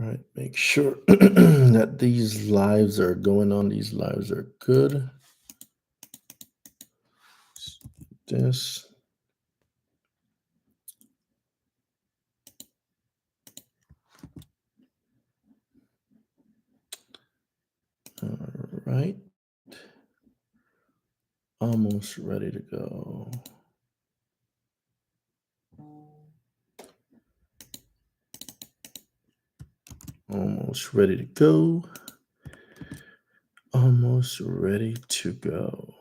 right, make sure that these lives are going on. These lives are good. This. All right. Almost ready to go. Almost ready to go. Almost ready to go.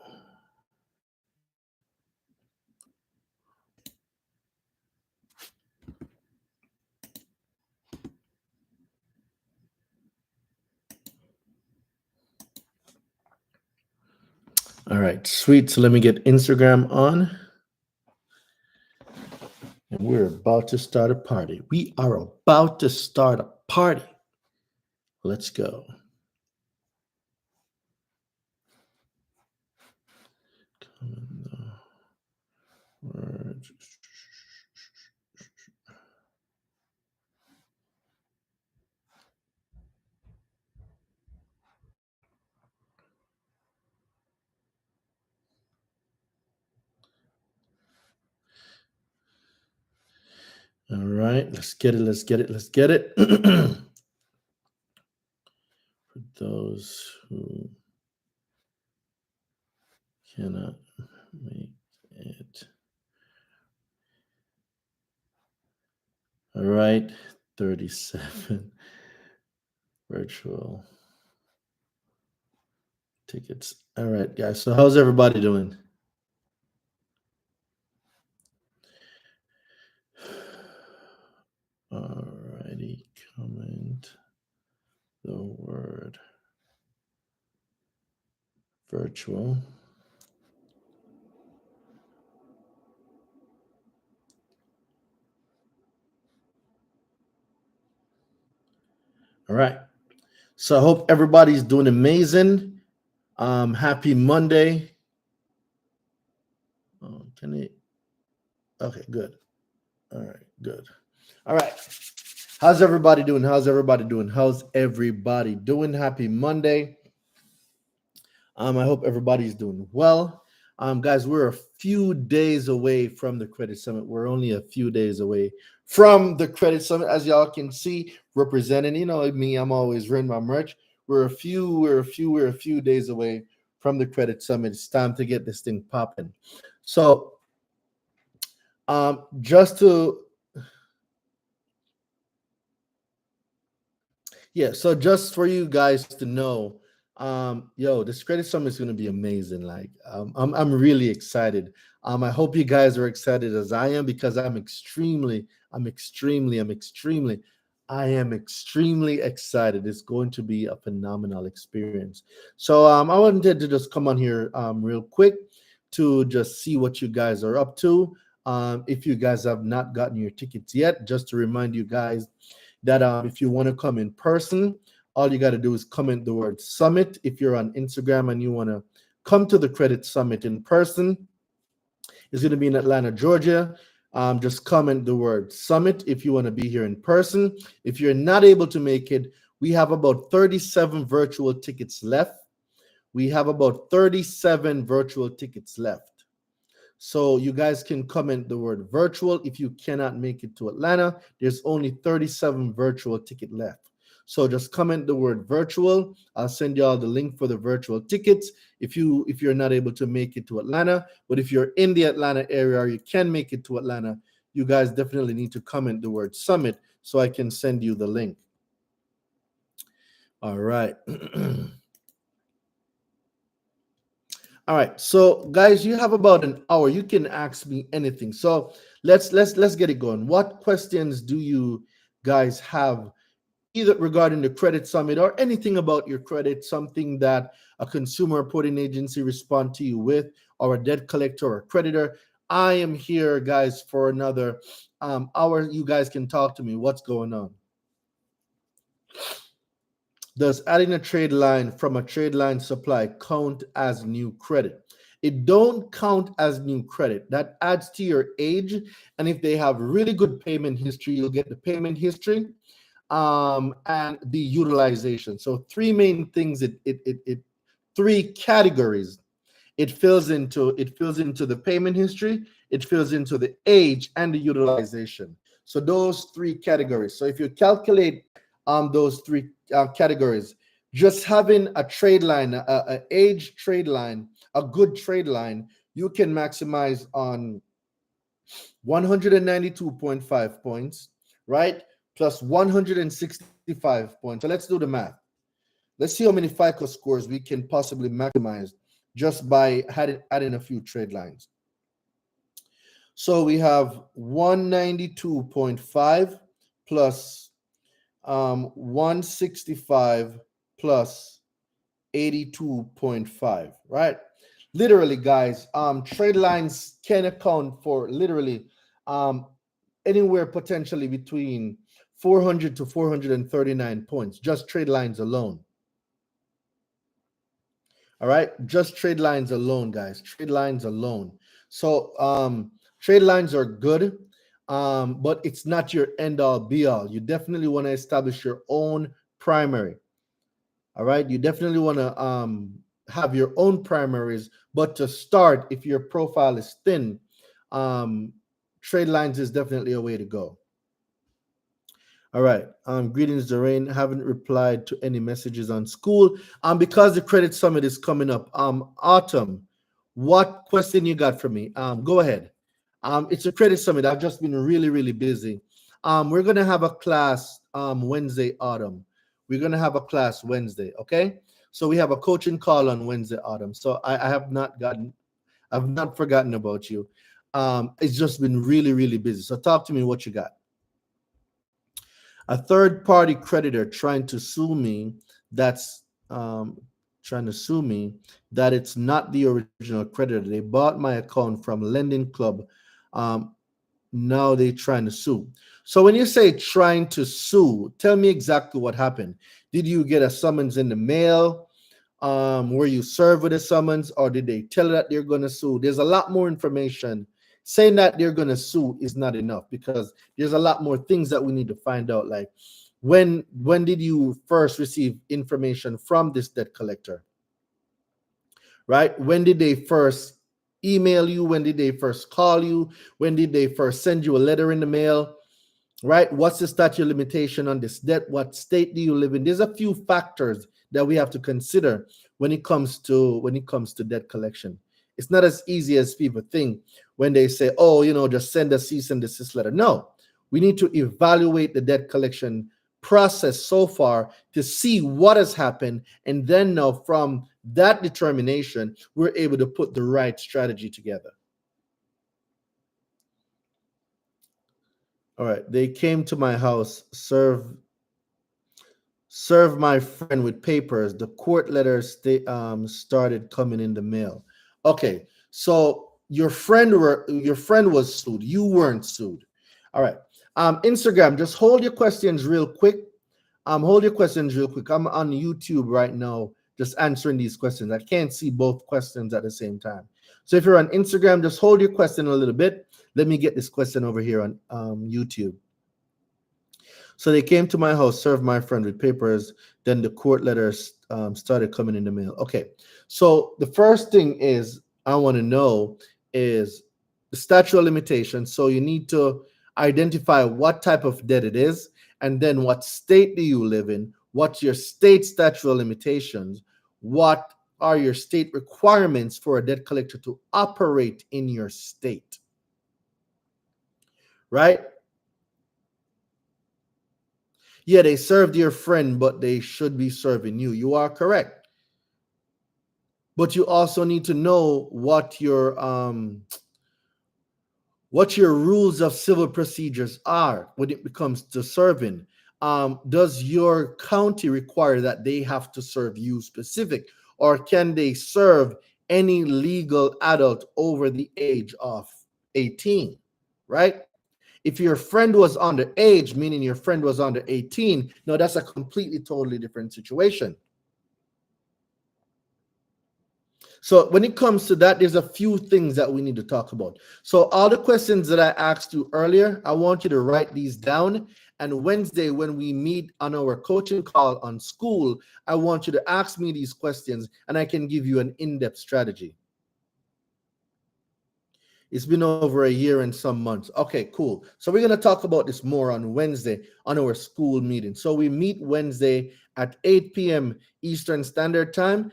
All right, sweet. So let me get Instagram on. And we're about to start a party. We are about to start a party. Let's go. All right, let's get it. Let's get it. Let's get it. For those who cannot make it. All right, 37 virtual tickets. All right, guys. So how's everybody doing? All righty, comment the word virtual. All right. So I hope everybody's doing amazing. Happy Monday. Oh, can it? Okay, good. All right, good. All right. How's everybody doing? How's everybody doing? How's everybody doing? Happy Monday. I hope everybody's doing well. Guys, we're a few days away from the Credit Summit. We're only a few days away from the Credit Summit, as y'all can see, representing. You know me, I'm always wearing my merch. We're a few days away from the Credit Summit. It's time to get this thing popping. So, just to so just for you guys to know, this Credit Summit is going to be amazing. Like, I'm really excited. I hope you guys are excited as I am, because I am extremely excited. It's going to be a phenomenal experience. So I wanted to just come on here real quick to just see what you guys are up to. If you guys have not gotten your tickets yet, just to remind you guys that if you want to come in person, all you got to do is comment the word summit. If you're on Instagram and you want to come to the Credit Summit in person, it's going to be in Atlanta, Georgia. Just comment the word summit if you want to be here in person. If you're not able to make it, we have about 37 virtual tickets left. So you guys can comment the word virtual. If you cannot make it to Atlanta, there's only 37 virtual ticket left. So just comment the word virtual. I'll send you all the link for the virtual tickets if you're not able to make it to Atlanta. But if you're in the Atlanta area or you can make it to Atlanta, you guys definitely need to comment the word summit so I can send you the link. All right. All right, so guys, you have about an hour. You can ask me anything. So let's get it going. What questions do you guys have, either regarding the Credit Summit or anything about your credit, something that a consumer reporting agency respond to you with, or a debt collector or creditor? I am here, guys, for another hour. You guys can talk to me. What's going on? Does adding a trade line from a trade line supply count as new credit? It don't count as new credit. That adds to your age. And if they have really good payment history, you'll get the payment history. and the utilization. So three main things. It three categories. It fills into the payment history, it fills into the age and the utilization. So those three categories. So if you calculate those three categories, just having a trade line, a age trade line, a good trade line, you can maximize on 192.5 points, right? Plus 165 points. So let's do the math. Let's see how many FICO scores we can possibly maximize just by adding a few trade lines. So we have 192.5 plus 165 plus 82.5, right? Literally, guys, trade lines can account for literally anywhere potentially between 400 to 439 points, just trade lines alone. All right, just trade lines alone, guys. Trade lines alone. So trade lines are good, but it's not your end all be all. You definitely want to establish your own primary. All right, you definitely want to have your own primaries. But to start, if your profile is thin, trade lines is definitely a way to go. All right. Greetings, Doreen. Haven't replied to any messages on school. Because the credit summit is coming up. Autumn, what question you got for me? Go ahead. It's a credit summit. I've just been really, really busy. We're gonna have a class Wednesday, Autumn. We're gonna have a class Wednesday, okay? So we have a coaching call on Wednesday, Autumn. So I've not forgotten about you. It's just been really, really busy. So talk to me what you got. A third party creditor trying to sue me that's trying to sue me that it's not the original creditor. They bought my account from Lending Club. Now they trying to sue. So when you say trying to sue, tell me exactly what happened. Did you get a summons in the mail? Were you served with a summons, or did they tell you that they're going to sue? There's a lot more information. Saying that they're going to sue is not enough, because there's a lot more things that we need to find out. Like when did you first receive information from this debt collector? Right? When did they first email you? When did they first call you? When did they first send you a letter in the mail? Right? What's the statute of limitation on this debt? What state do you live in? There's a few factors that we have to consider when it comes to debt collection. It's not as easy as people think when they say, oh, just send a cease and desist letter. No, we need to evaluate the debt collection process so far to see what has happened. And then now from that determination, we're able to put the right strategy together. All right. They came to my house, serve my friend with papers. The court letters started coming in the mail. Okay, so your friend was sued. You weren't sued. All right. Instagram, just hold your questions real quick. I'm on YouTube right now, just answering these questions. I can't see both questions at the same time. So if you're on Instagram, just hold your question a little bit. Let me get this question over here on YouTube. So they came to my house, served my friend with papers. Then the court letters started coming in the mail. Okay. So the first thing is I want to know is the statute of limitations. So you need to identify what type of debt it is, and then what state do you live in? What's your state statute of limitations? What are your state requirements for a debt collector to operate in your state? Right? Yeah, they served your friend, but they should be serving you. You are correct. But you also need to know what your rules of civil procedures are when it comes to serving. Does your county require that they have to serve you specific, or can they serve any legal adult over the age of 18, right? If your friend was underage, meaning your friend was under 18, no, that's a completely, totally different situation. So when it comes to that, there's a few things that we need to talk about. So all the questions that I asked you earlier, I want you to write these down And Wednesday, when we meet on our coaching call on school, I want you to ask me these questions and I can give you an in-depth strategy. It's been over a year and some months. Okay, cool. So we're going to talk about this more on Wednesday on our school meeting. So we meet Wednesday at 8 p.m. Eastern Standard Time.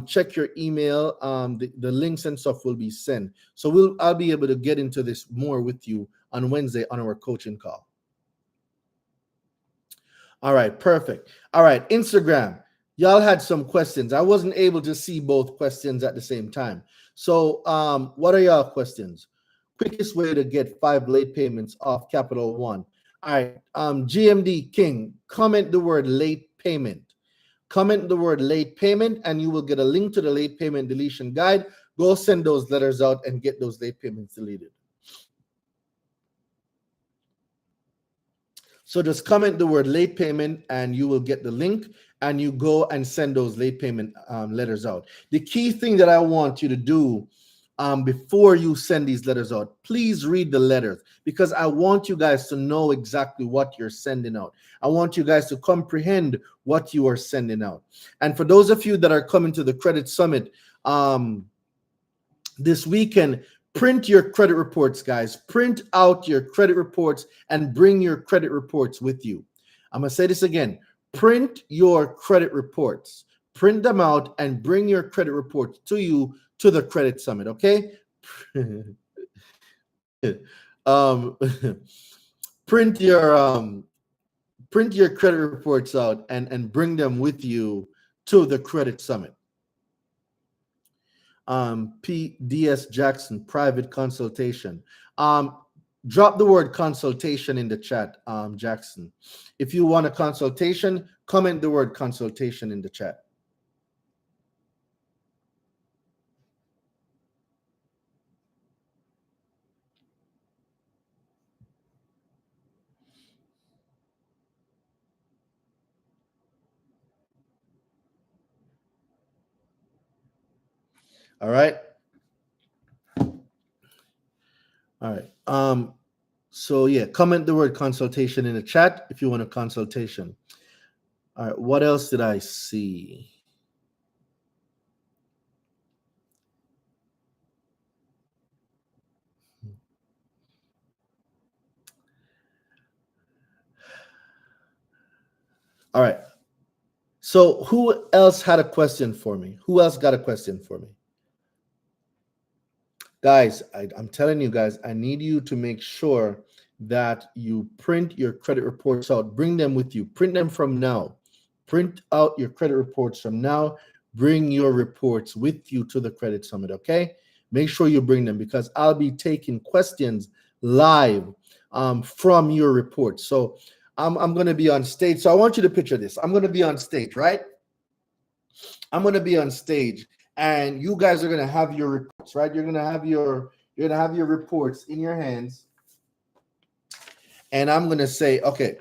Check your email. The links and stuff will be sent. So I'll be able to get into this more with you on Wednesday on our coaching call. All right, perfect. All right, Instagram. Y'all had some questions. I wasn't able to see both questions at the same time. So what are y'all questions? Quickest way to get 5 late payments off Capital One. All right, GMD King, comment the word late payment. Comment the word late payment and you will get a link to the late payment deletion guide. Go send those letters out and get those late payments deleted. So just comment the word late payment and you will get the link and you go and send those late payment letters out. The key thing that I want you to do before you send these letters out, please read the letters because I want you guys to know exactly what you're sending out. I want you guys to comprehend what you are sending out. And for those of you that are coming to the Credit Summit this weekend, print your credit reports, guys. Print out your credit reports and bring your credit reports with you. I'm going to say this again. Print your credit reports. Print them out and bring your credit reports to you to the Credit Summit, okay? Print your credit reports out and bring them with you to the Credit Summit. PDS Jackson, private consultation. Drop the word consultation in the chat, Jackson. If you want a consultation, comment the word consultation in the chat. All right. All right. So yeah, comment the word consultation in the chat if you want a consultation. All right. What else did I see? All right. So who else had a question for me? Who else got a question for me? Guys, I'm telling you guys, I need you to make sure that you print your credit reports out. Bring them with you. Print them from now. Print out your credit reports from now. Bring your reports with you to the Credit Summit, okay? Make sure you bring them because I'll be taking questions live from your reports. So I'm going to be on stage. So I want you to picture this. I'm going to be on stage, right? I'm going to be on stage. And you guys are going to have your reports, right? You're going to have your reports in your hands. And I'm going to say, okay,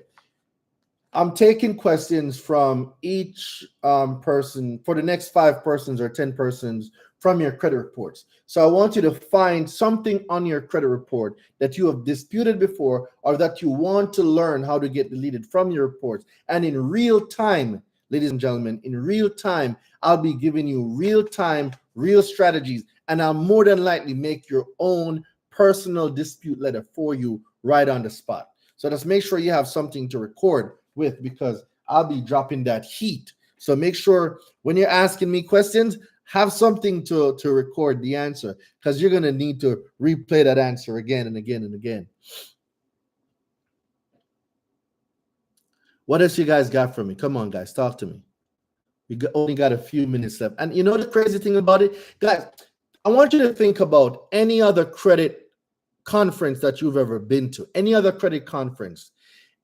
I'm taking questions from each person for the next 5 persons or 10 persons from your credit reports. So I want you to find something on your credit report that you have disputed before or that you want to learn how to get deleted from your reports. And in real time, ladies and gentlemen, in real time, I'll be giving you real-time, real strategies, and I'll more than likely make your own personal dispute letter for you right on the spot. So just make sure you have something to record with because I'll be dropping that heat. So make sure when you're asking me questions, have something to record the answer because you're going to need to replay that answer again and again and again. What else you guys got for me? Come on, guys, talk to me. We only got a few minutes left. And you know the crazy thing about it? Guys, I want you to think about any other credit conference that you've ever been to, any other credit conference,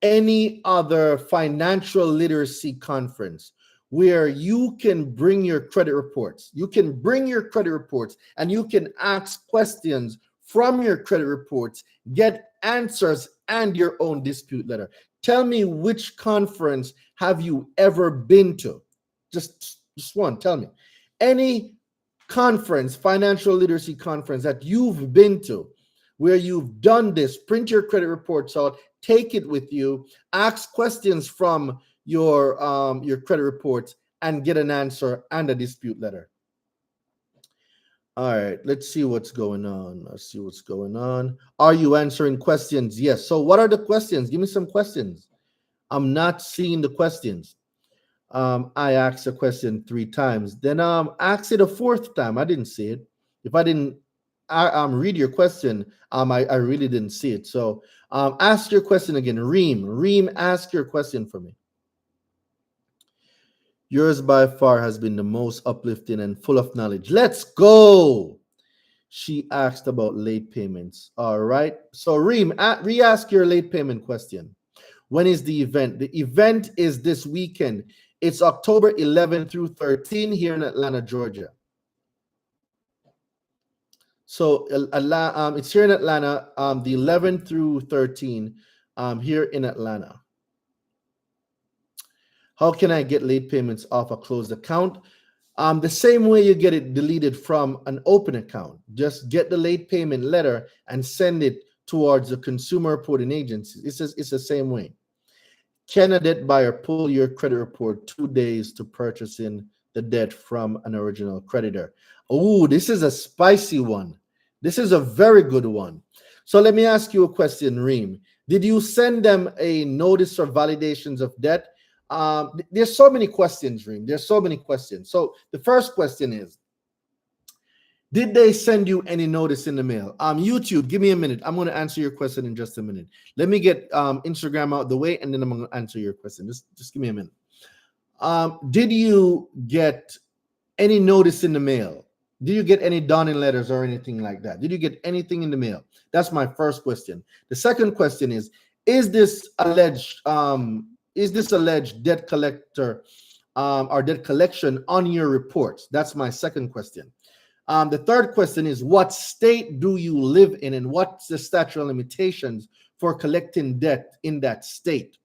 any other financial literacy conference where you can bring your credit reports. You can bring your credit reports and you can ask questions from your credit reports, get answers and your own dispute letter. Tell me which conference have you ever been to? Just one, tell me. Any conference, financial literacy conference that you've been to where you've done this. Print your credit reports out, take it with you, ask questions from your credit reports, and get an answer and a dispute letter. All right, let's see what's going on. Let's see what's going on. Are you answering questions? Yes. So what are the questions? Give me some questions. I'm not seeing the questions. I asked a question 3 times. Then ask it a 4th time. I didn't see it. If I didn't read your question, I really didn't see it. So ask your question again. Reem, ask your question for me. Yours by far has been the most uplifting and full of knowledge. Let's go. She asked about late payments. All right. So Reem, re-ask your late payment question. When is the event? The event is this weekend. It's October 11 through 13 here in Atlanta, Georgia. So it's here in Atlanta, the 11 through 13 here in Atlanta. How can I get late payments off a closed account? The same way you get it deleted from an open account. Just get the late payment letter and send it towards the consumer reporting agency. It's the same way. Can a debt buyer pull your credit report 2 days to purchasing the debt from an original creditor? Oh, this is a spicy one. This is a very good one. So let me ask you a question, Reem. Did you send them a notice or validations of debt? There's so many questions, Reem. There's so many questions. So the first question is, did they send you any notice in the mail? YouTube, give me a minute. I'm going to answer your question in just a minute. Let me get Instagram out the way, and then I'm going to answer your question. Just give me a minute. Did you get any notice in the mail? Did you get any Donning letters or anything like that? Did you get anything in the mail? That's my first question. The second question is this alleged debt collector or debt collection on your reports? That's my second question. The third question is, what state do you live in, and what's the statute of limitations for collecting debt in that state?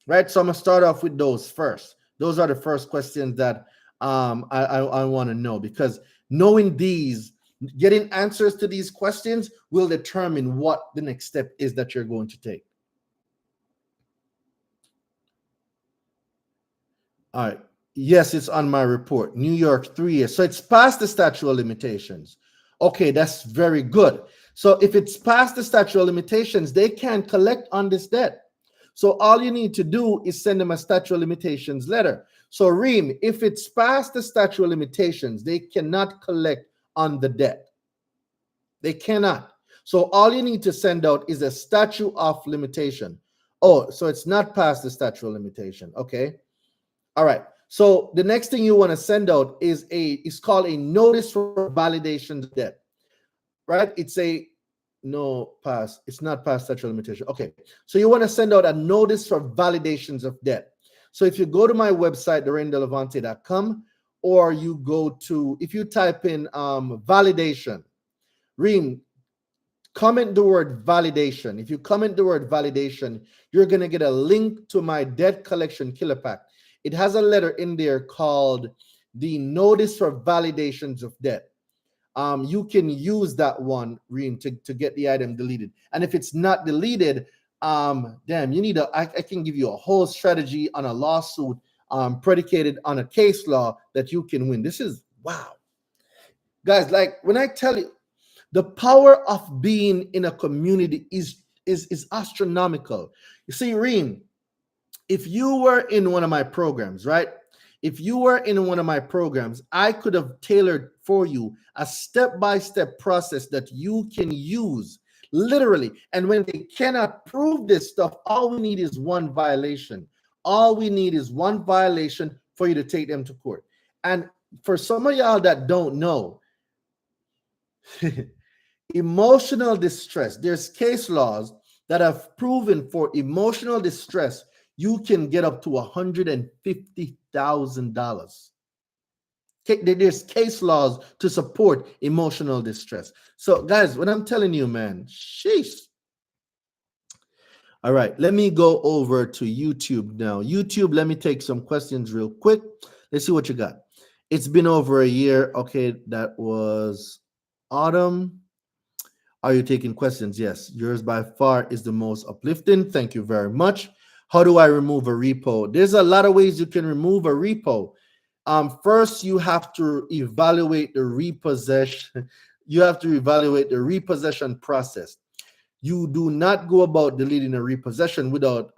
Right. So I'm gonna start off with those first. Those are the first questions that I want to know, because knowing these, getting answers to these questions will determine what the next step is that you're going to take. All right. Yes, it's on my report. New York, 3 years. So it's past the statute of limitations. Okay, that's very good. So if it's past the statute of limitations, they can collect on this debt. So all you need to do is send them a statute of limitations letter. So Reem, if it's past the statute of limitations, they cannot collect on the debt. They cannot. So all you need to send out is a statute of limitation. Oh, so it's not past the statute of limitation. Okay. All right. So the next thing you want to send out is it's called a notice for validation of debt. Right? It's not past statute of limitation. Okay. So you want to send out a notice for validations of debt. So if you go to my website, DoreenDelavante.com, or you go to, if you type in validation, Reem, comment the word validation. If you comment the word validation, you're going to get a link to my debt collection killer pack. It has a letter in there called the notice for validations of debt. You can use that one, Reem, to get the item deleted. And if it's not deleted, damn, you need I can give you a whole strategy on a lawsuit predicated on a case law that you can win. This is wow. Guys, like when I tell you, the power of being in a community is astronomical. You see, Reem, if you were in one of my programs, right? If you were in one of my programs, I could have tailored for you a step-by-step process that you can use literally. And when they cannot prove this stuff, all we need is one violation. All we need is one violation for you to take them to court. And for some of y'all that don't know, emotional distress, there's case laws that have proven for emotional distress, you can get up to $150,000. There's case laws to support emotional distress. So, guys, what I'm telling you, man, sheesh. All right, let me go over to YouTube now. YouTube, let me take some questions real quick. Let's see what you got. It's been over a year. Okay, that was Autumn. Are you taking questions? Yes. Yours by far is the most uplifting. Thank you very much. How do I remove a repo? There's a lot of ways you can remove a repo. First, you have to evaluate the repossession. You have to evaluate the repossession process. You do not go about deleting a repossession without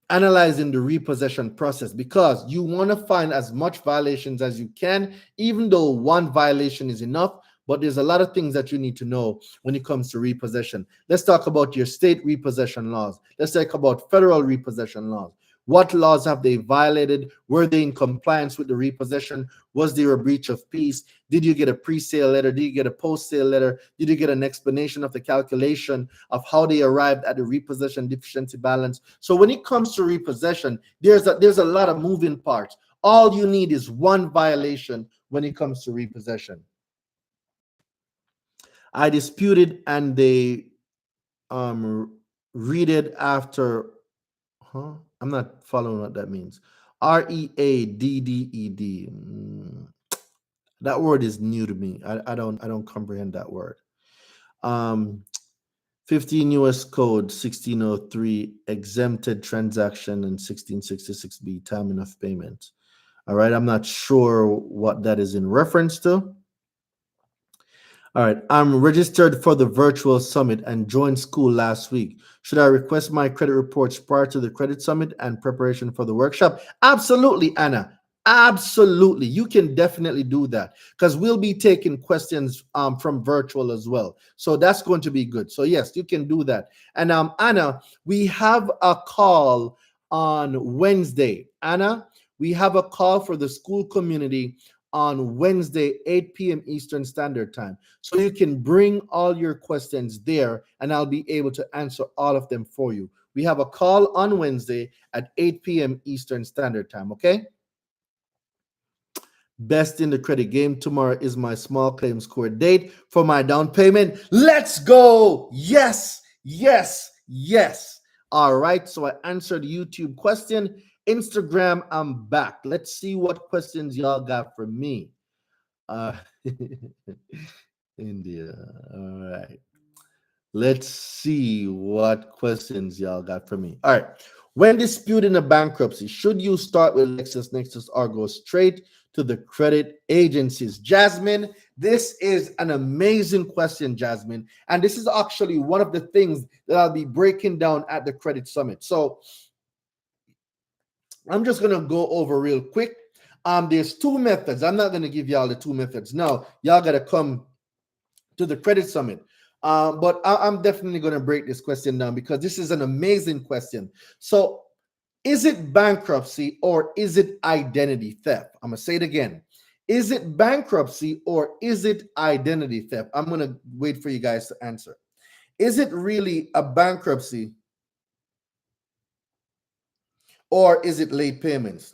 analyzing the repossession process, because you want to find as much violations as you can, even though one violation is enough. But there's a lot of things that you need to know when it comes to repossession. Let's talk about your state repossession laws. Let's talk about federal repossession laws. What laws have they violated? Were they in compliance with the repossession? Was there a breach of peace? Did you get a pre-sale letter? Did you get a post-sale letter? Did you get an explanation of the calculation of how they arrived at the repossession deficiency balance? So when it comes to repossession, there's a lot of moving parts. All you need is one violation when it comes to repossession. I disputed and they read it after. Huh? I'm not following what that means. Readded. That word is new to me. I don't comprehend that word. Um, 15 U.S. Code 1603 exempted transaction and 1666B timing of payment. All right, I'm not sure what that is in reference to. All right, I'm registered for the virtual summit and joined school last week. Should I request my credit reports prior to the credit summit and preparation for the workshop? Absolutely, Anna. Absolutely. You can definitely do that because we'll be taking questions from virtual as well. So that's going to be good. So, yes, you can do that. And Anna, we have a call on Wednesday. Anna, we have a call for the school community on Wednesday, 8 p.m. Eastern Standard Time. So you can bring all your questions there and I'll be able to answer all of them for you. We have a call on Wednesday at 8 p.m. Eastern Standard Time, okay? Best in the credit game. Tomorrow is my small claims court date for my down payment. Let's go. Yes, yes, yes. All right. So I answered the YouTube question. Instagram, I'm back. Let's see what questions y'all got for me. Uh, India. All right. Let's see what questions y'all got for me. All right. When disputing a bankruptcy, should you start with LexisNexis or go straight to the credit agencies? Jasmine, this is an amazing question, Jasmine. And this is actually one of the things that I'll be breaking down at the Credit Summit. So I'm just going to go over real quick. There's two methods. I'm not going to give y'all the two methods. No, y'all got to come to the Credit Summit. But I'm definitely going to break this question down because this is an amazing question. So, is it bankruptcy or is it identity theft? I'm going to say it again. Is it bankruptcy or is it identity theft? I'm going to wait for you guys to answer. Is it really a bankruptcy or is it late payments?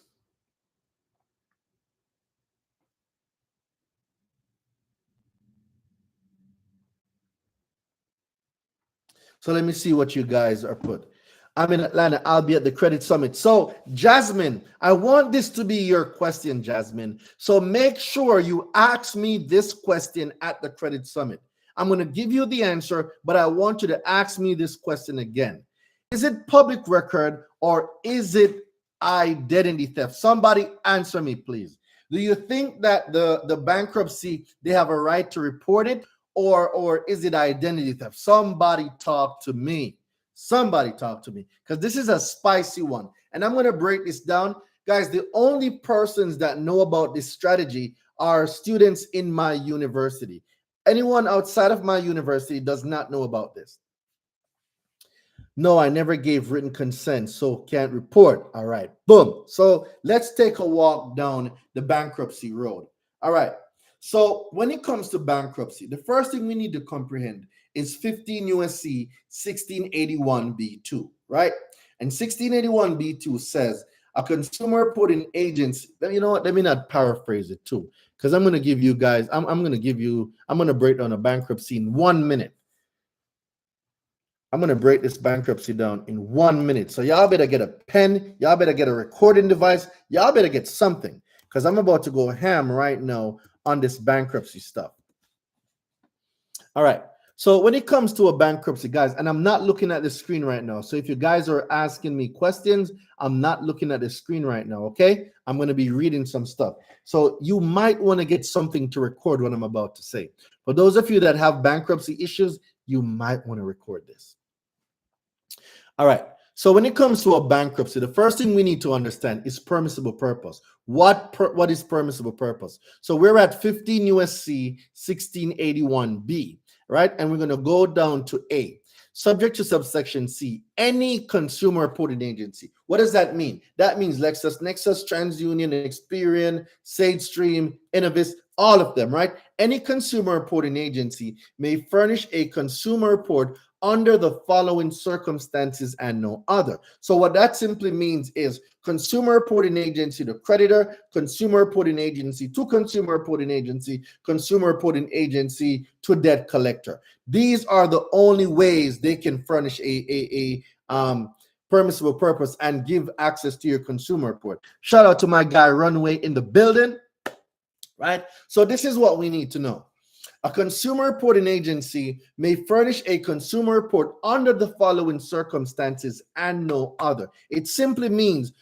So let me see what you guys are put. I'm in Atlanta. I'll be at the Credit Summit. So, Jasmine, I want this to be your question, Jasmine. So make sure you ask me this question at the Credit Summit. I'm going to give you the answer, but I want you to ask me this question again. Is it public record or is it identity theft? Somebody answer me, please. Do you think that the bankruptcy, they have a right to report it? Or is it identity theft? Somebody talk to me. Somebody talk to me because this is a spicy one. And I'm going to break this down. Guys, the only persons that know about this strategy are students in my university. Anyone outside of my university does not know about this. No, I never gave written consent, so can't report. All right, boom. So let's take a walk down the bankruptcy road. All right. So when it comes to bankruptcy, the first thing we need to comprehend is 15 U.S.C. 1681b2, right? And 1681b2 says a consumer put in agency. You know what? Let me not paraphrase it too, because I'm going to give you guys. I'm going to break down a bankruptcy in 1 minute. I'm going to break this bankruptcy down in 1 minute. So y'all better get a pen. Y'all better get a recording device. Y'all better get something because I'm about to go ham right now on this bankruptcy stuff. All right. So when it comes to a bankruptcy, guys, and I'm not looking at the screen right now. So if you guys are asking me questions, I'm not looking at the screen right now. Okay. I'm going to be reading some stuff. So you might want to get something to record what I'm about to say. For those of you that have bankruptcy issues, you might want to record this. All right. So when it comes to a bankruptcy, the first thing we need to understand is permissible purpose. What is permissible purpose? So we're at 15 U.S.C. 1681b, right? And we're going to go down to A. Subject to subsection C, any consumer reporting agency. What does that mean? That means LexisNexis, TransUnion, Experian, SageStream, Innovis, all of them, right? Any consumer reporting agency may furnish a consumer report under the following circumstances and no other. So what that simply means is consumer reporting agency to creditor, consumer reporting agency to consumer reporting agency, consumer reporting agency to debt collector. These are the only ways they can furnish a permissible purpose and give access to your consumer report. Shout out to my guy Runway in the building, right? So this is what we need to know. A consumer reporting agency may furnish a consumer report under the following circumstances and no other. It simply means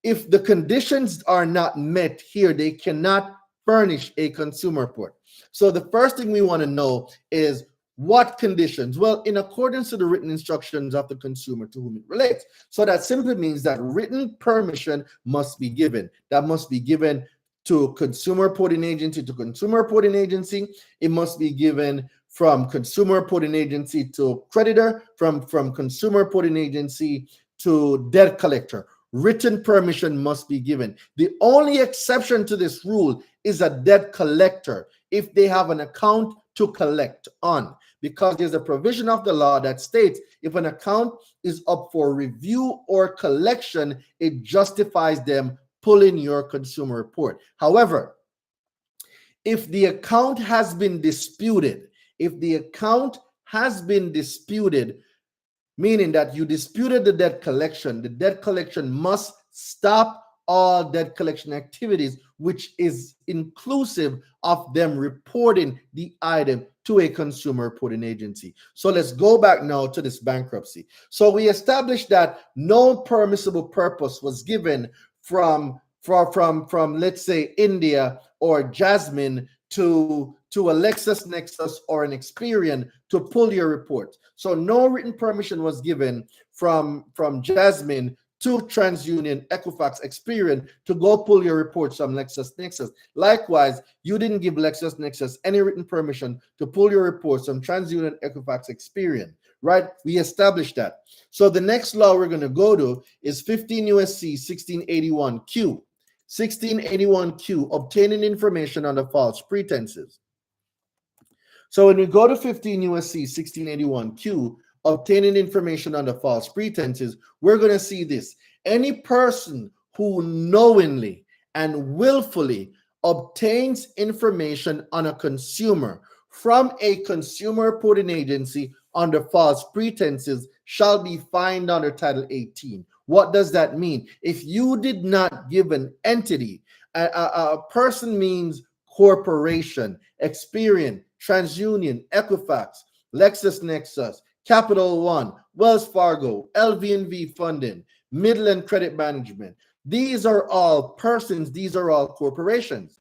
if the conditions are not met here, they cannot furnish a consumer report. So the first thing we want to know is what conditions? Well, in accordance to the written instructions of the consumer to whom it relates. So that simply means that written permission must be given. That must be given to consumer reporting agency to consumer reporting agency. It must be given from consumer reporting agency to creditor, from consumer reporting agency to debt collector. Written permission must be given. The only exception to this rule is a debt collector if they have an account to collect on, because there's a provision of the law that states if an account is up for review or collection, it justifies them pulling your consumer report. However, if the account has been disputed, meaning that you disputed the debt collection must stop all debt collection activities, which is inclusive of them reporting the item to a consumer reporting agency. So let's go back now to this bankruptcy. So we established that no permissible purpose was given from let's say India or Jasmine to a LexisNexis or an Experian to pull your report. So no written permission was given from Jasmine to TransUnion, Equifax, Experian to go pull your reports from LexisNexis. Likewise, you didn't give LexisNexis any written permission to pull your reports from TransUnion, Equifax, Experian, right? We established that. So the next law we're going to go to is 15 U.S.C. 1681Q. 1681Q, obtaining information under false pretenses. So when we go to 15 U.S.C. 1681Q, obtaining information under false pretenses, we're going to see this. Any person who knowingly and willfully obtains information on a consumer from a consumer reporting agency under false pretenses shall be fined under Title 18. What does that mean? If you did not give an entity, a person means corporation, Experian, TransUnion, Equifax, LexisNexis, Capital One, Wells Fargo, LV&V Funding, Midland Credit Management. These are all persons, these are all corporations.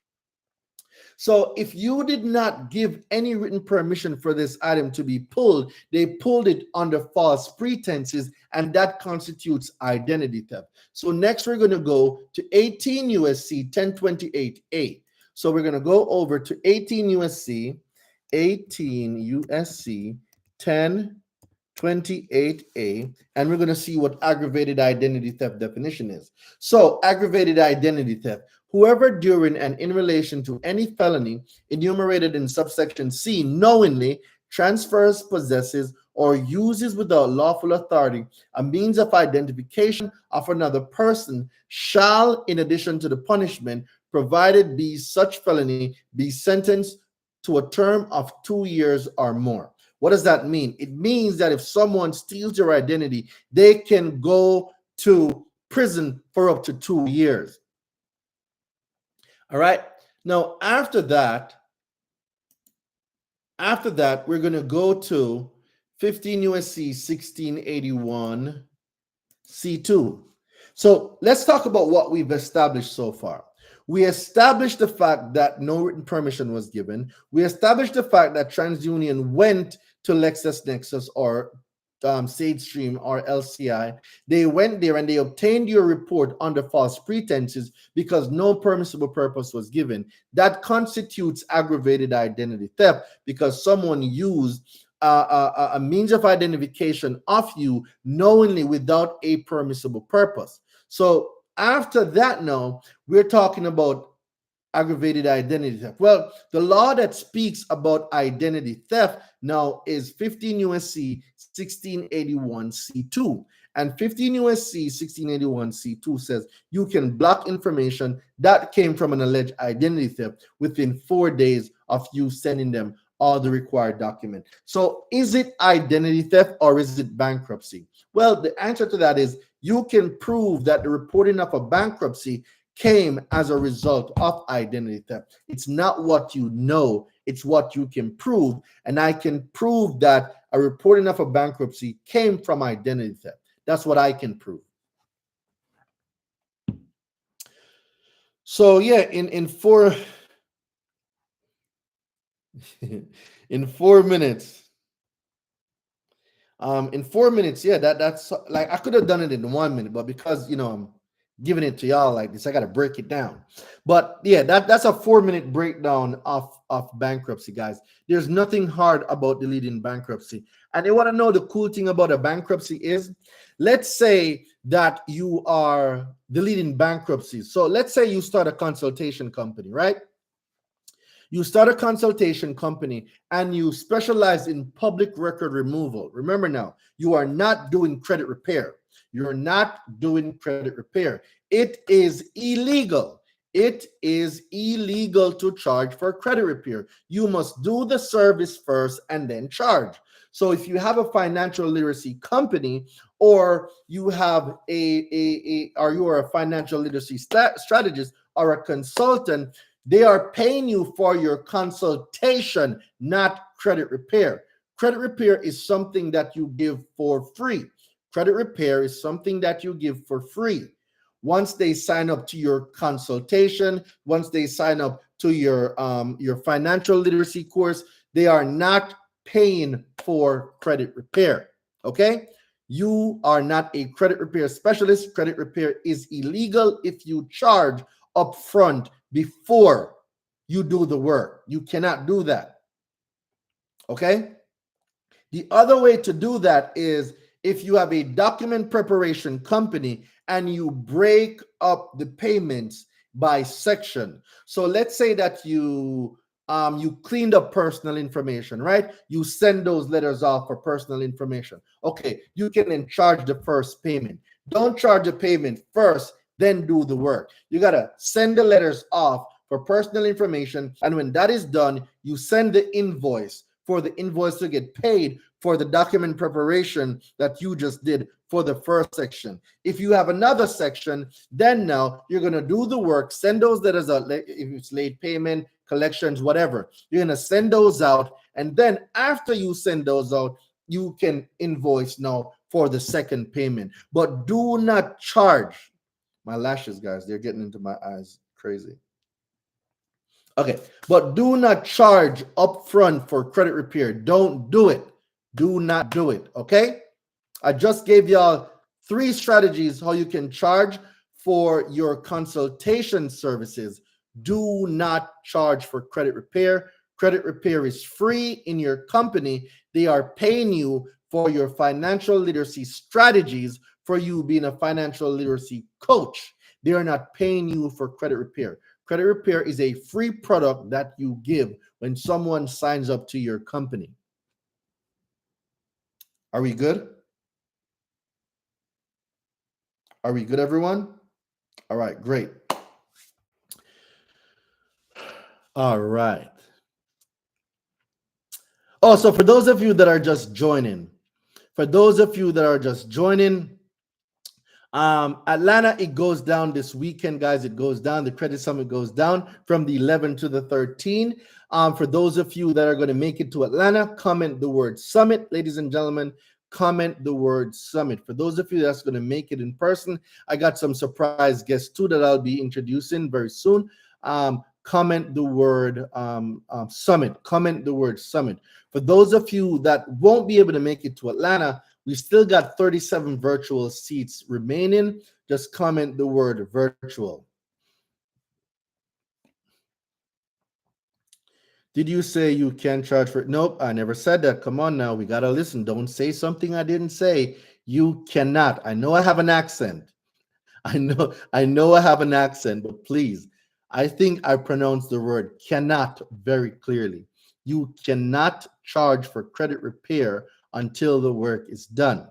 So if you did not give any written permission for this item to be pulled, they pulled it under false pretenses, and that constitutes identity theft. So next we're going to go to 18 U.S.C. 1028A. So we're going to go over to 18 U.S.C. 1028A, and we're going to see what aggravated identity theft definition is. So aggravated identity theft: whoever during and in relation to any felony enumerated in subsection C knowingly transfers, possesses, or uses without lawful authority a means of identification of another person shall, in addition to the punishment, provided be such felony, be sentenced to a term of 2 years or more. What does that mean? It means that if someone steals your identity, they can go to prison for up to 2 years. All right. Now, after that, After that, we're going to go to 15 U.S.C. 1681 C2. So let's talk about what we've established so far. We established the fact that no written permission was given. We established the fact that TransUnion went to LexisNexis or SageStream or LCI. They went there and they obtained your report under false pretenses because no permissible purpose was given. That constitutes aggravated identity theft because someone used a means of identification of you knowingly without a permissible purpose. So after that, now we're talking about aggravated identity theft. Well, the law that speaks about identity theft now is 15 U.S.C. 1681 C2. And 15 U.S.C. 1681 C2 says you can block information that came from an alleged identity theft within 4 days of you sending them all the required document. So is it identity theft or is it bankruptcy? Well, the answer to that is you can prove that the reporting of a bankruptcy came as a result of identity theft. It's not what you know, it's what you can prove. And I can prove that a reporting of a bankruptcy came from identity theft. That's what I can prove. So yeah, in 4 in 4 minutes. In 4 minutes, yeah, that's like I could have done it in 1 minute, but because I'm giving it to y'all like this, I gotta break it down. But yeah, that's a 4 minute breakdown of bankruptcy, guys. There's nothing hard about deleting bankruptcy. And you want to know the cool thing about a bankruptcy is, let's say that you are deleting bankruptcy. So let's say you start a consultation company, right? You start a consultation company and you specialize in public record removal. Remember now, you are not doing credit repair. You're not doing credit repair. It is illegal. It is illegal to charge for credit repair. You must do the service first and then charge. So if you have a financial literacy company, or you have or you are a financial literacy strategist or a consultant, they are paying you for your consultation, not credit repair. Credit repair is something that you give for free. Credit repair is something that you give for free. Once they sign up to your consultation, once they sign up to your financial literacy course, they are not paying for credit repair. Okay? You are not a credit repair specialist. Credit repair is illegal if you charge upfront before you do the work. You cannot do that. Okay? The other way to do that is if you have a document preparation company and you break up the payments by section. So let's say that you cleaned up personal information, right? You send those letters off for personal information. Okay, you can then charge the first payment. Don't charge the payment first, then do the work. You got to send the letters off for personal information. And when that is done, you send the invoice for the invoice to get paid for the document preparation that you just did for the first section. If you have another section, then now you're going to do the work, send those letters out, if it's late payment, collections, whatever. You're going to send those out. And then after you send those out, you can invoice now for the second payment. But do not charge. My lashes, guys, they're getting into my eyes. Crazy. Okay, but do not charge upfront for credit repair. Don't do it. Do not do it. Okay, I just gave y'all 3 strategies how you can charge for your consultation services. Do not charge for credit repair. Credit repair is free in your company. They are paying you for your financial literacy strategies, for you being a financial literacy coach. They are not paying you for credit repair. Credit repair is a free product that you give when someone signs up to your company. Are we good? Are we good, everyone? All right, great. All right. Oh, so for those of you that are just joining, Atlanta, it goes down this weekend, guys. It goes down. The Credit Summit goes down from the 11th to the 13th. For those of you that are going to make it to Atlanta, comment the word summit, ladies and gentlemen. Comment the word summit. For those of you that's going to make it in person, I got some surprise guests too that I'll be introducing very soon. Comment the word summit. Comment the word summit. For those of you that won't be able to make it to Atlanta, we still got 37 virtual seats remaining. Just comment the word virtual. Did you say you can charge for it? Nope, I never said that. Come on now, we gotta listen. Don't say something I didn't say. You cannot. I know I have an accent. I know I have an accent, but please, I think I pronounced the word cannot very clearly. You cannot charge for credit repair until the work is done.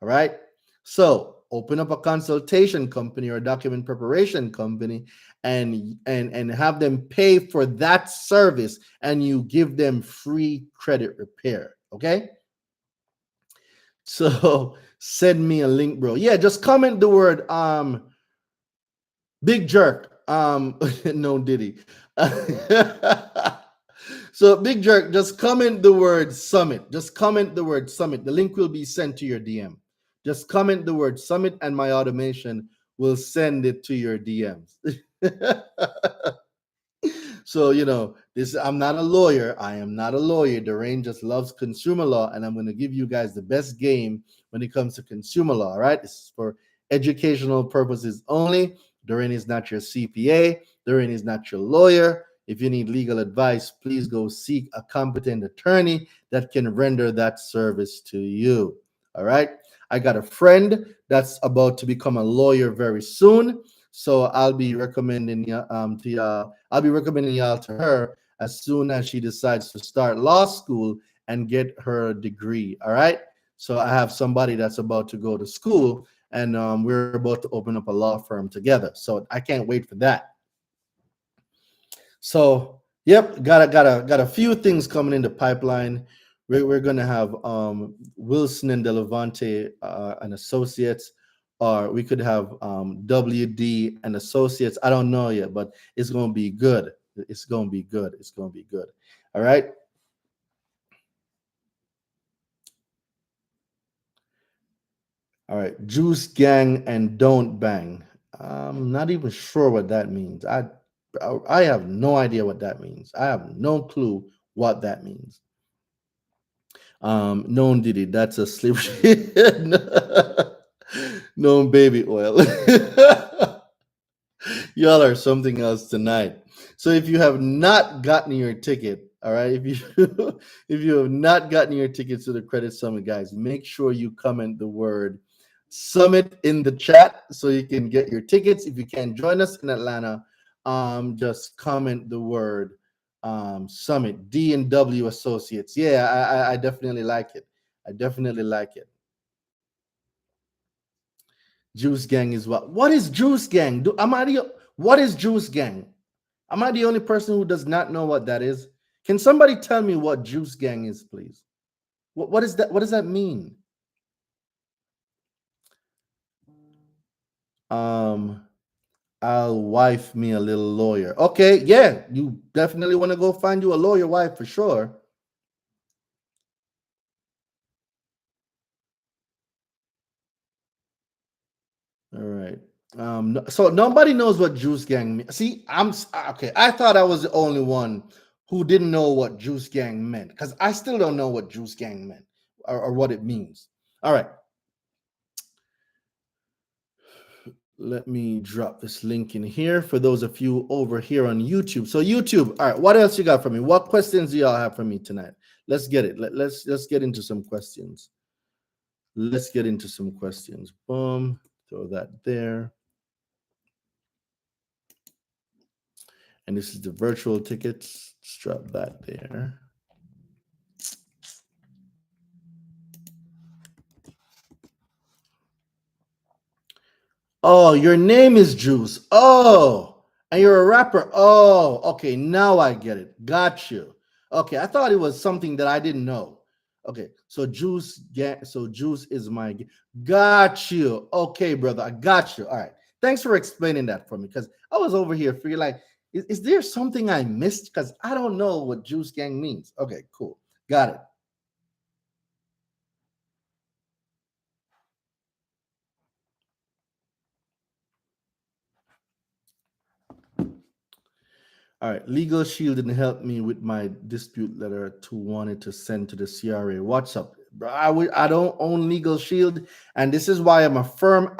All right. So open up a consultation company or a document preparation company and have them pay for that service, and you give them free credit repair. Okay. So send me a link, bro. Yeah, just comment the word big jerk. No Diddy. So big jerk, just comment the word summit. Just comment the word summit. The link will be sent to your DM. Just comment the word summit and my automation will send it to your DMs. So, this, I'm not a lawyer. I am not a lawyer. Darain just loves consumer law, and I'm going to give you guys the best game when it comes to consumer law. All right. This is for educational purposes only. Darain is not your CPA. Darain is not your lawyer. If you need legal advice, please go seek a competent attorney that can render that service to you. All right. I got a friend that's about to become a lawyer very soon. So I'll be recommending y'all to her as soon as she decides to start law school and get her degree. All right. So I have somebody that's about to go to school, and we're about to open up a law firm together. So I can't wait for that. So yep, got a few things coming in the pipeline. We're gonna have Wilson and Delevante and Associates, or we could have WD and Associates. I don't know yet, but it's gonna be good. It's gonna be good. It's gonna be good. All right. All right. Juice gang and don't bang. I'm not even sure what that means. I have no idea what that means. I have no clue what that means. Known Diddy, that's a slip. Known baby oil. Y'all are something else tonight. So if you have not gotten your ticket, all right, if you if you have not gotten your tickets to the Credit Summit, guys, make sure you comment the word summit in the chat so you can get your tickets. If you can't join us in Atlanta, just comment the word summit. D and W Associates. Yeah, I definitely like it. I definitely like it. Juice Gang is what? What is Juice Gang? What is Juice Gang? Am I the only person who does not know what that is? Can somebody tell me what Juice Gang is, please? What is that? What does that mean? Um, I'll wife me a little lawyer. Okay, yeah, you definitely want to go find you a lawyer wife for sure. All right. So nobody knows what Juice Gang means. See, okay. I thought I was the only one who didn't know what Juice Gang meant, because I still don't know what Juice Gang meant or what it means. All right. Let me drop this link in here for those of you over here on YouTube. So YouTube, all right, what else you got for me? What questions do y'all have for me tonight? Let's get it. Let's get into some questions. Let's get into some questions. Boom. Throw that there. And this is the virtual tickets. Let's drop that there. Oh, your name is Juice. Oh, and you're a rapper. Oh, okay. Now I get it. Got you. Okay, I thought it was something that I didn't know. Okay, so Juice is my got you. Okay, brother, I got you. All right. Thanks for explaining that for me because I was over here feeling like, is there something I missed? Because I don't know what Juice Gang means. Okay, cool. Got it. All right. Legal Shield didn't help me with my dispute letter to wanted to send to the CRA. What's up? Bro, I don't own Legal Shield, and this is why I'm a firm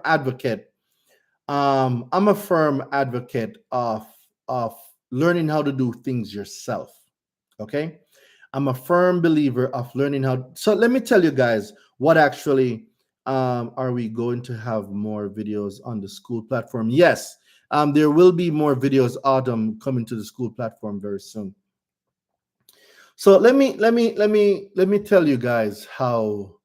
advocate. I'm a firm advocate of learning how to do things yourself. Okay, I'm a firm believer of learning how. So let me tell you guys what actually are we going to have more videos on the school platform? Yes, there will be more videos autumn coming to the school platform very soon. So let me tell you guys how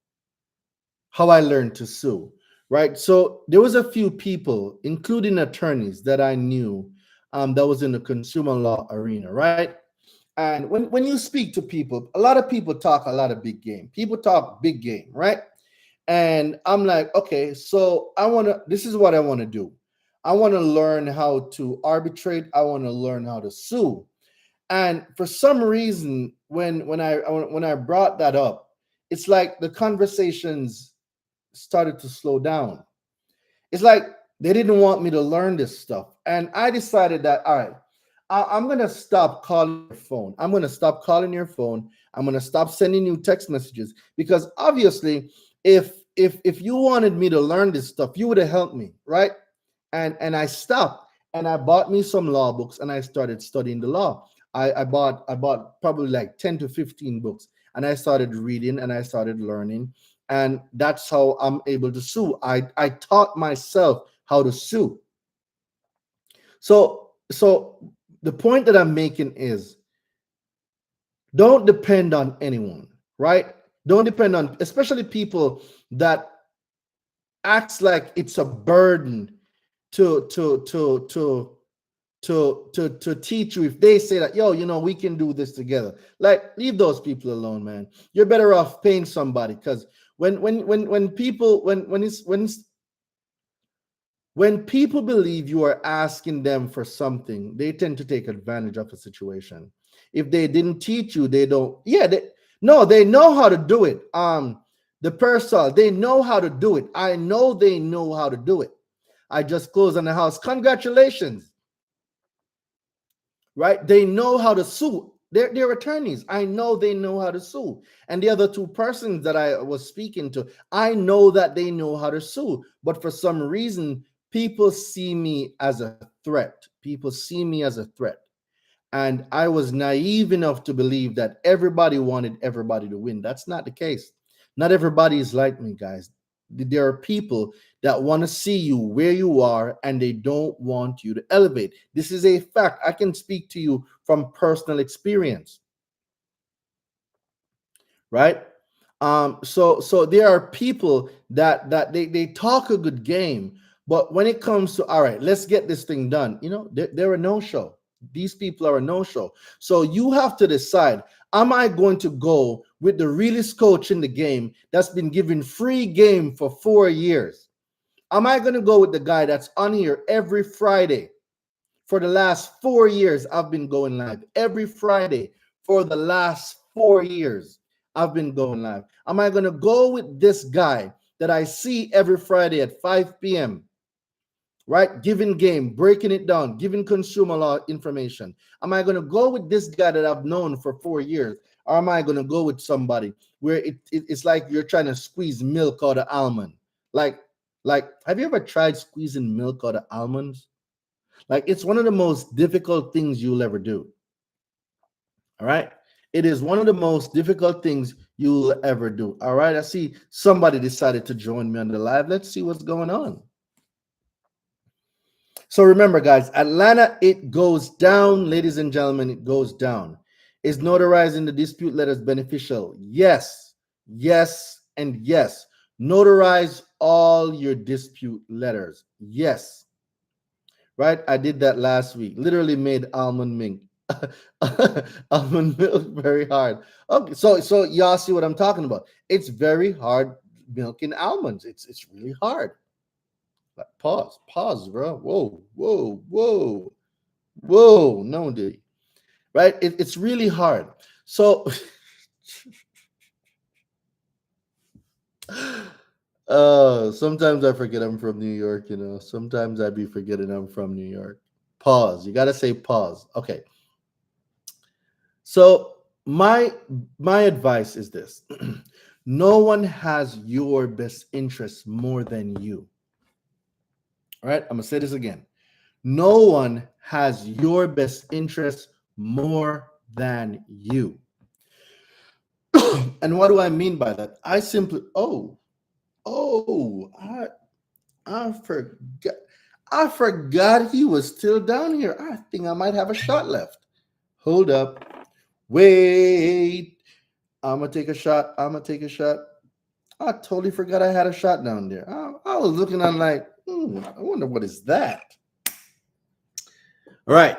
I learned to sue, right? So there was a few people, including attorneys, that I knew that was in the consumer law arena, right? And when you speak to people, a lot of people talk a lot of big game. People talk big game, right? And I'm like, okay, so this is what I want to do. I want to learn how to arbitrate. I want to learn how to sue. And for some reason, when I brought that up, it's like the conversations started to slow down. It's like they didn't want me to learn this stuff. And I decided that, all right, I'm going to stop calling your phone. I'm going to stop calling your phone. I'm going to stop sending you text messages because obviously, if you wanted me to learn this stuff, you would have helped me, right? And I stopped and I bought me some law books and I started studying the law. I bought probably like 10 to 15 books and I started reading and I started learning, and that's how I'm able to sue. I taught myself how to sue. So the point that I'm making is don't depend on anyone, right? Don't depend on especially people that acts like it's a burden to to to to to teach you. If they say that, yo, we can do this together, like, leave those people alone, man. You're better off paying somebody, because when people when people believe you are asking them for something, they tend to take advantage of a situation. If they didn't teach you, they don't. Yeah, no, they know how to do it. The person, they know how to do it. I know they know how to do it. I just closed on the house. Congratulations, right? They know how to sue. They're attorneys. I know they know how to sue. And the other two persons that I was speaking to, I know that they know how to sue. But for some reason, people see me as a threat. People see me as a threat. And I was naive enough to believe that everybody wanted everybody to win. That's not the case. Not everybody is like me, guys. There are people that want to see you where you are and they don't want you to elevate. This is a fact. I can speak to you from personal experience, right? So there are people that they talk a good game, but when it comes to, all right, let's get this thing done, they're a no-show. These people are a no-show. So you have to decide, am I going to go with the realest coach in the game that's been given free game for 4 years? Am I going to go with the guy that's on here every Friday? For the last 4 years, I've been going live every Friday. For the last 4 years, I've been going live. Am I going to go with this guy that I see every Friday at 5 p.m., right? Giving game, breaking it down, giving consumer law information. Am I going to go with this guy that I've known for 4 years? Or am I going to go with somebody where it's like you're trying to squeeze milk out of almond? Like, have you ever tried squeezing milk out of almonds? Like, it's one of the most difficult things you'll ever do. All right. It is one of the most difficult things you'll ever do. All right. I see somebody decided to join me on the live. Let's see what's going on. So remember, guys, Atlanta, it goes down. Ladies and gentlemen, it goes down. Is notarizing the dispute letters beneficial? Yes, yes, and yes. Notarize all your dispute letters. Yes. Right? I did that last week. Literally made almond milk. Almond milk very hard. Okay, so y'all see what I'm talking about. It's very hard milking almonds. It's really hard. Like, pause, bro. Whoa. No, dude. Right? It's really hard. So, sometimes I forget I'm from New York. Sometimes I be forgetting I'm from New York. Pause. You gotta say pause. Okay. So my advice is this: no one has your best interest more than you. All right, I'm gonna say this again. No one has your best interest more than you. And what do I mean by that? I simply oh I forgot he was still down here. I think I might have a shot left. Hold up. Wait. I'm gonna take a shot. I totally forgot I had a shot down there. I was looking, I'm like, I wonder what is that. All right.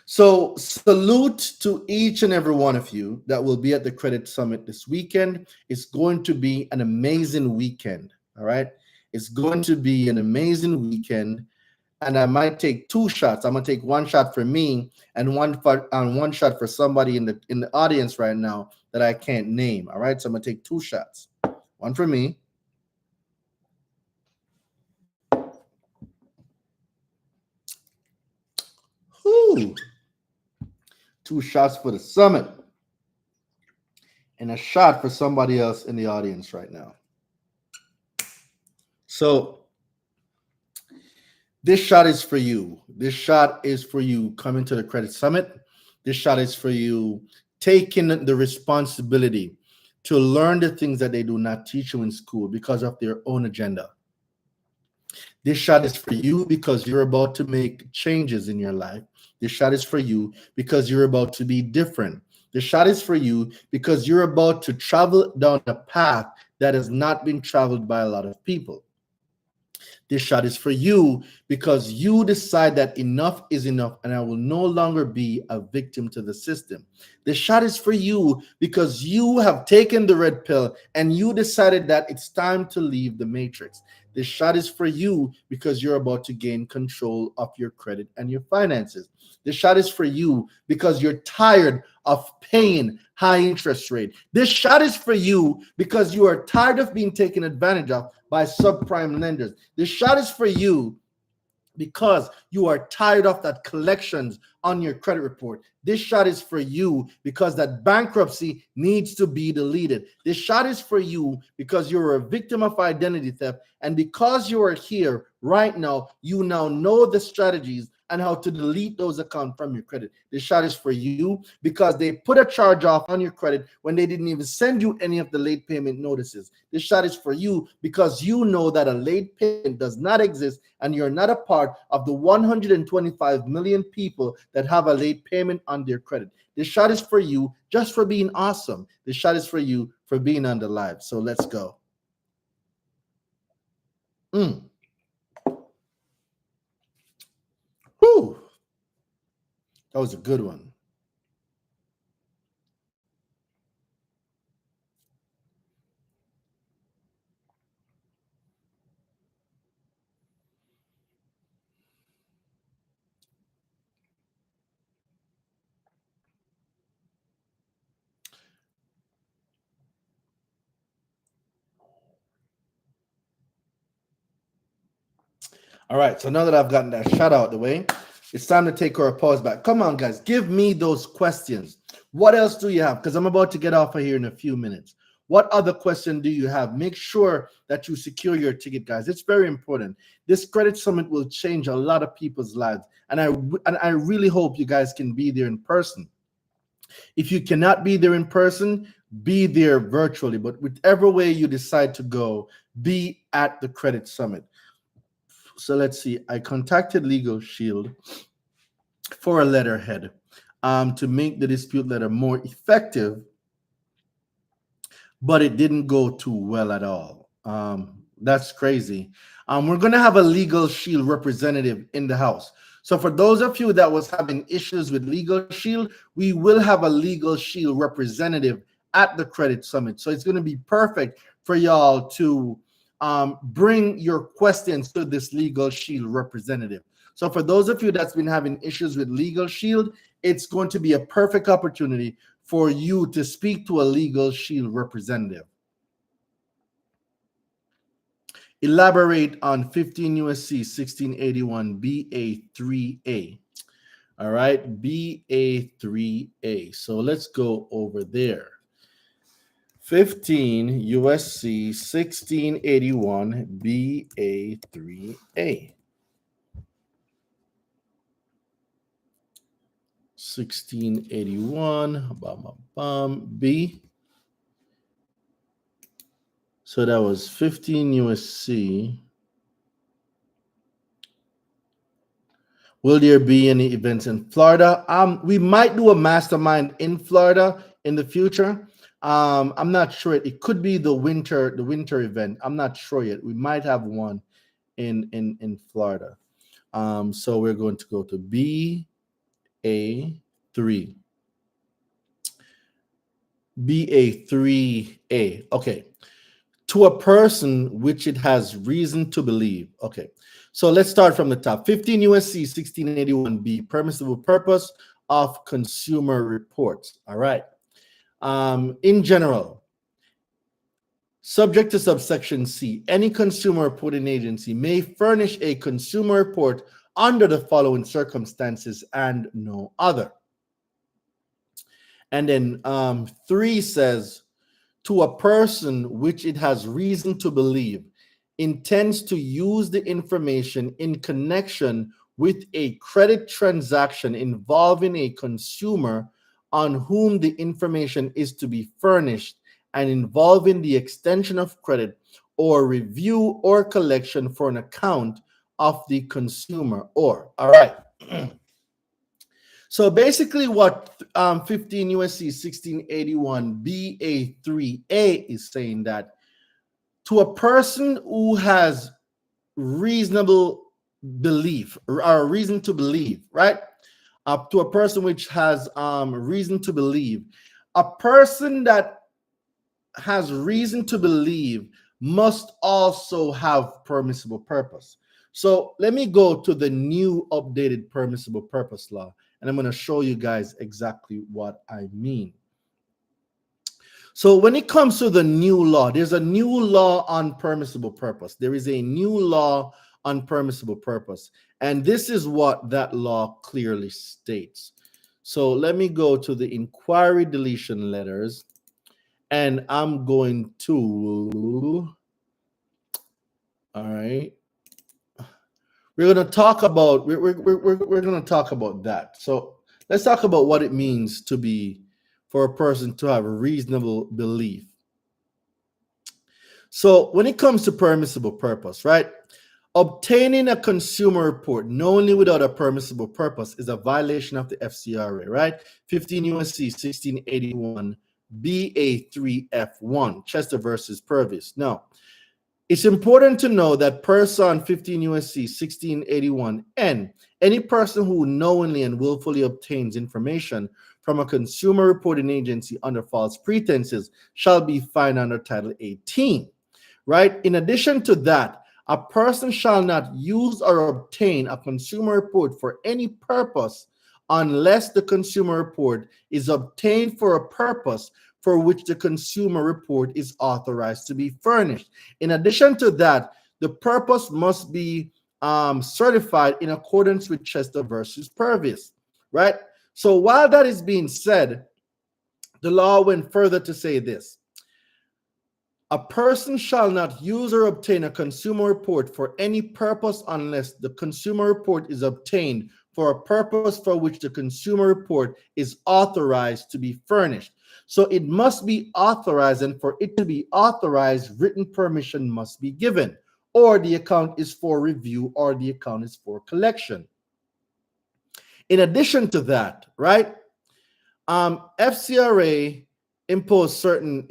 So salute to each and every one of you that will be at the Credit Summit this weekend. It's going to be an amazing weekend. All right. It's going to be an amazing weekend. And I might take two shots. I'm gonna take one shot for me and one shot for somebody in the audience right now that I can't name. All right. So I'm gonna take two shots. One for me. Whew. Two shots for the summit. And a shot for somebody else in the audience right now. So this shot is for you. This shot is for you coming to the Credit Summit. This shot is for you taking the responsibility to learn the things that they do not teach you in school because of their own agenda. This shot is for you because you're about to make changes in your life. This shot is for you because you're about to be different. This shot is for you because you're about to travel down a path that has not been traveled by a lot of people. This shot is for you because you decide that enough is enough and I will no longer be a victim to the system. This shot is for you because you have taken the red pill and you decided that it's time to leave the matrix. This shot is for you because you're about to gain control of your credit and your finances. This shot is for you because you're tired of paying high interest rate. This shot is for you because you are tired of being taken advantage of by subprime lenders. This shot is for you because you are tired of that collections on your credit report. This shot is for you because that bankruptcy needs to be deleted. This shot is for you because you're a victim of identity theft. And because you are here right now, you now know the strategies and how to delete those accounts from your credit. This shot is for you because they put a charge off on your credit when they didn't even send you any of the late payment notices. This shot is for you because you know that a late payment does not exist and you're not a part of the 125 million people that have a late payment on their credit. This shot is for you just for being awesome. This shot is for you for being on the live. So let's go. Whew. That was a good one. All right, so now that I've gotten that shout out the way, it's time to take our pause back. Come on, guys, give me those questions. What else do you have? Because I'm about to get off of here in a few minutes. What other question do you have? Make sure that you secure your ticket, guys. It's very important. This credit summit will change a lot of people's lives, and I really hope you guys can be there in person. If you cannot be there in person, be there virtually. But whichever way you decide to go, be at the credit summit. So let's see. I contacted Legal Shield for a letterhead to make the dispute letter more effective, but it didn't go too well at all. That's crazy. We're going to have a Legal Shield representative in the house. So for those of you that was having issues with Legal Shield, we will have a Legal Shield representative at the Credit Summit. So it's going to be perfect for y'all to bring your questions to this Legal Shield representative. So for those of you that's been having issues with Legal Shield, it's going to be a perfect opportunity for you to speak to a Legal Shield representative. Elaborate on 15 U.S.C. 1681 BA3A. All right, BA3A. So let's go over there. 15 U.S.C. 1681 BA3A. 1681 B. So that was 15 U.S.C. Will there be any events in Florida? We might do a mastermind in Florida in the future. I'm not sure. It could be the winter event. I'm not sure yet. We might have one in Florida. So we're going to go to BA3. BA3A. Okay. To a person which it has reason to believe. Okay. So let's start from the top. 15 U.S.C. 1681B, permissible purpose of consumer reports. All right. In general, subject to subsection C, any consumer reporting agency may furnish a consumer report under the following circumstances and no other. And then 3 says, to a person which it has reason to believe intends to use the information in connection with a credit transaction involving a consumer on whom the information is to be furnished and involving the extension of credit or review or collection for an account of the consumer. Or, all right. So basically what 15 U.S.C. 1681 BA3A is saying that to a person who has reasonable belief or reason to believe, right? Up to a person which has reason to believe, a person that has reason to believe must also have permissible purpose. So let me go to the new updated permissible purpose law, and I'm going to show you guys exactly what I mean. So when it comes to the new law, there's a new law on permissible purpose. There is a new law on permissible purpose. And this is what that law clearly states. So let me go to the inquiry deletion letters. And I'm going to, all right. We're going to talk about, we're going to talk about that. So let's talk about what it means to be, for a person to have a reasonable belief. So when it comes to permissible purpose, right? Obtaining a consumer report knowingly without a permissible purpose is a violation of the FCRA, right? 15 U.S.C. 1681 BA3F1, Chester versus Purvis. Now, it's important to know that per Son 15 U.S.C. 1681 N, any person who knowingly and willfully obtains information from a consumer reporting agency under false pretenses shall be fined under Title 18, right? In addition to that, a person shall not use or obtain a consumer report for any purpose unless the consumer report is obtained for a purpose for which the consumer report is authorized to be furnished. In addition to that, the purpose must be certified in accordance with Chester versus Purvis, right? So while that is being said, the law went further to say this. A person shall not use or obtain a consumer report for any purpose unless the consumer report is obtained for a purpose for which the consumer report is authorized to be furnished. So it must be authorized, and for it to be authorized, written permission must be given, or the account is for review, or the account is for collection. In addition to that, right, FCRA impose certain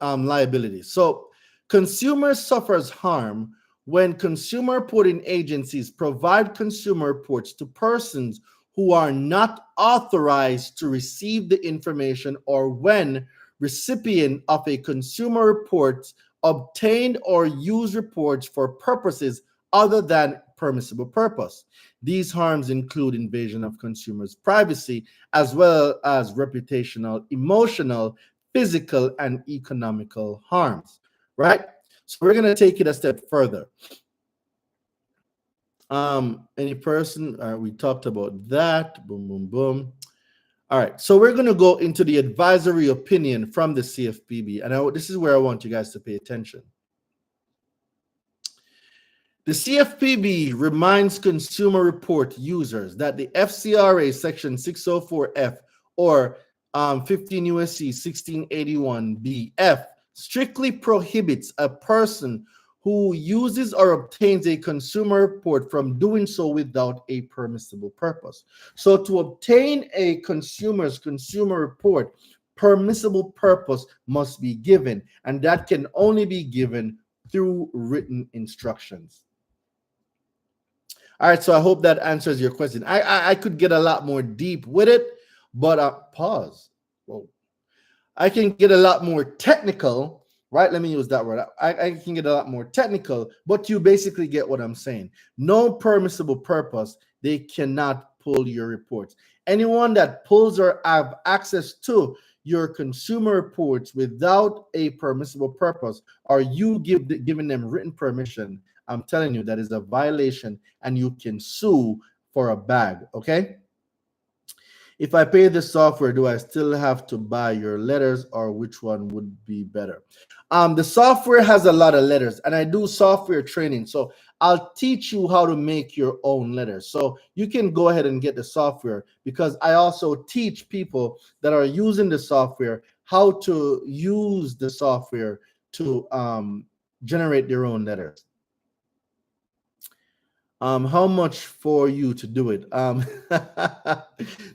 liabilities. So consumers suffers harm when consumer reporting agencies provide consumer reports to persons who are not authorized to receive the information, or when recipient of a consumer report obtained or use reports for purposes other than permissible purpose. These harms include invasion of consumers' privacy, as well as reputational, emotional, physical, and economical harms. Right? So we're going to take it a step further. Any person, we talked about that. Boom, boom, boom. All right, so we're going to go into the advisory opinion from the CFPB, and this is where I want you guys to pay attention. The CFPB reminds consumer report users that the FCRA Section 604F or 15 U.S.C. 1681BF strictly prohibits a person who uses or obtains a consumer report from doing so without a permissible purpose. So to obtain a consumer report, permissible purpose must be given, and that can only be given through written instructions. All right, so I hope that answers your question. I could get a lot more deep with it, but pause. Whoa. I can get a lot more technical, right? Let me use that word. I can get a lot more technical, but you basically get what I'm saying. No permissible purpose, they cannot pull your reports. Anyone that pulls or have access to your consumer reports without a permissible purpose, or you giving them written permission, I'm telling you that is a violation, and you can sue for a bag. Okay. If I pay the software, do I still have to buy your letters, or which one would be better? The software has a lot of letters, and I do software training. So I'll teach you how to make your own letters. So you can go ahead and get the software, because I also teach people that are using the software how to use the software to generate their own letters. How much for you to do it?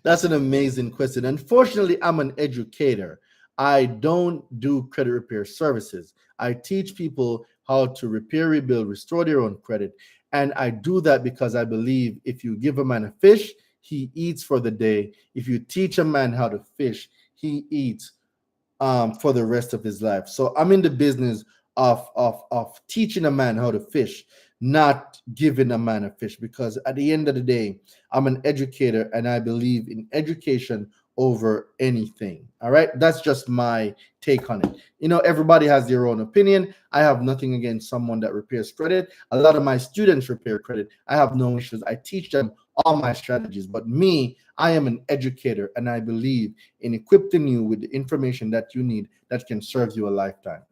That's an amazing question. Unfortunately, I'm an educator. I don't do credit repair services. I teach people how to repair, rebuild, restore their own credit. And I do that because I believe if you give a man a fish, he eats for the day. If you teach a man how to fish, he eats for the rest of his life. So I'm in the business of teaching a man how to fish, not giving a man a fish, because at the end of the day, I'm an educator and I believe in education over anything. All right, that's just my take on it. You know, everybody has their own opinion. I have nothing against someone that repairs credit. A lot of my students repair credit. I have no issues. I teach them all my strategies. But me, I am an educator, and I believe in equipping you with the information that you need that can serve you a lifetime.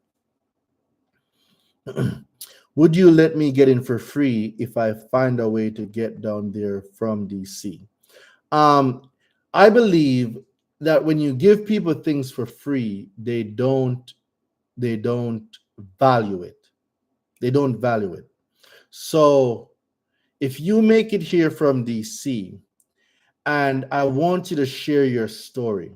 Would you let me get in for free if I find a way to get down there from DC? I believe that when you give people things for free, they don't value it. They don't value it. So if you make it here from DC, and I want you to share your story,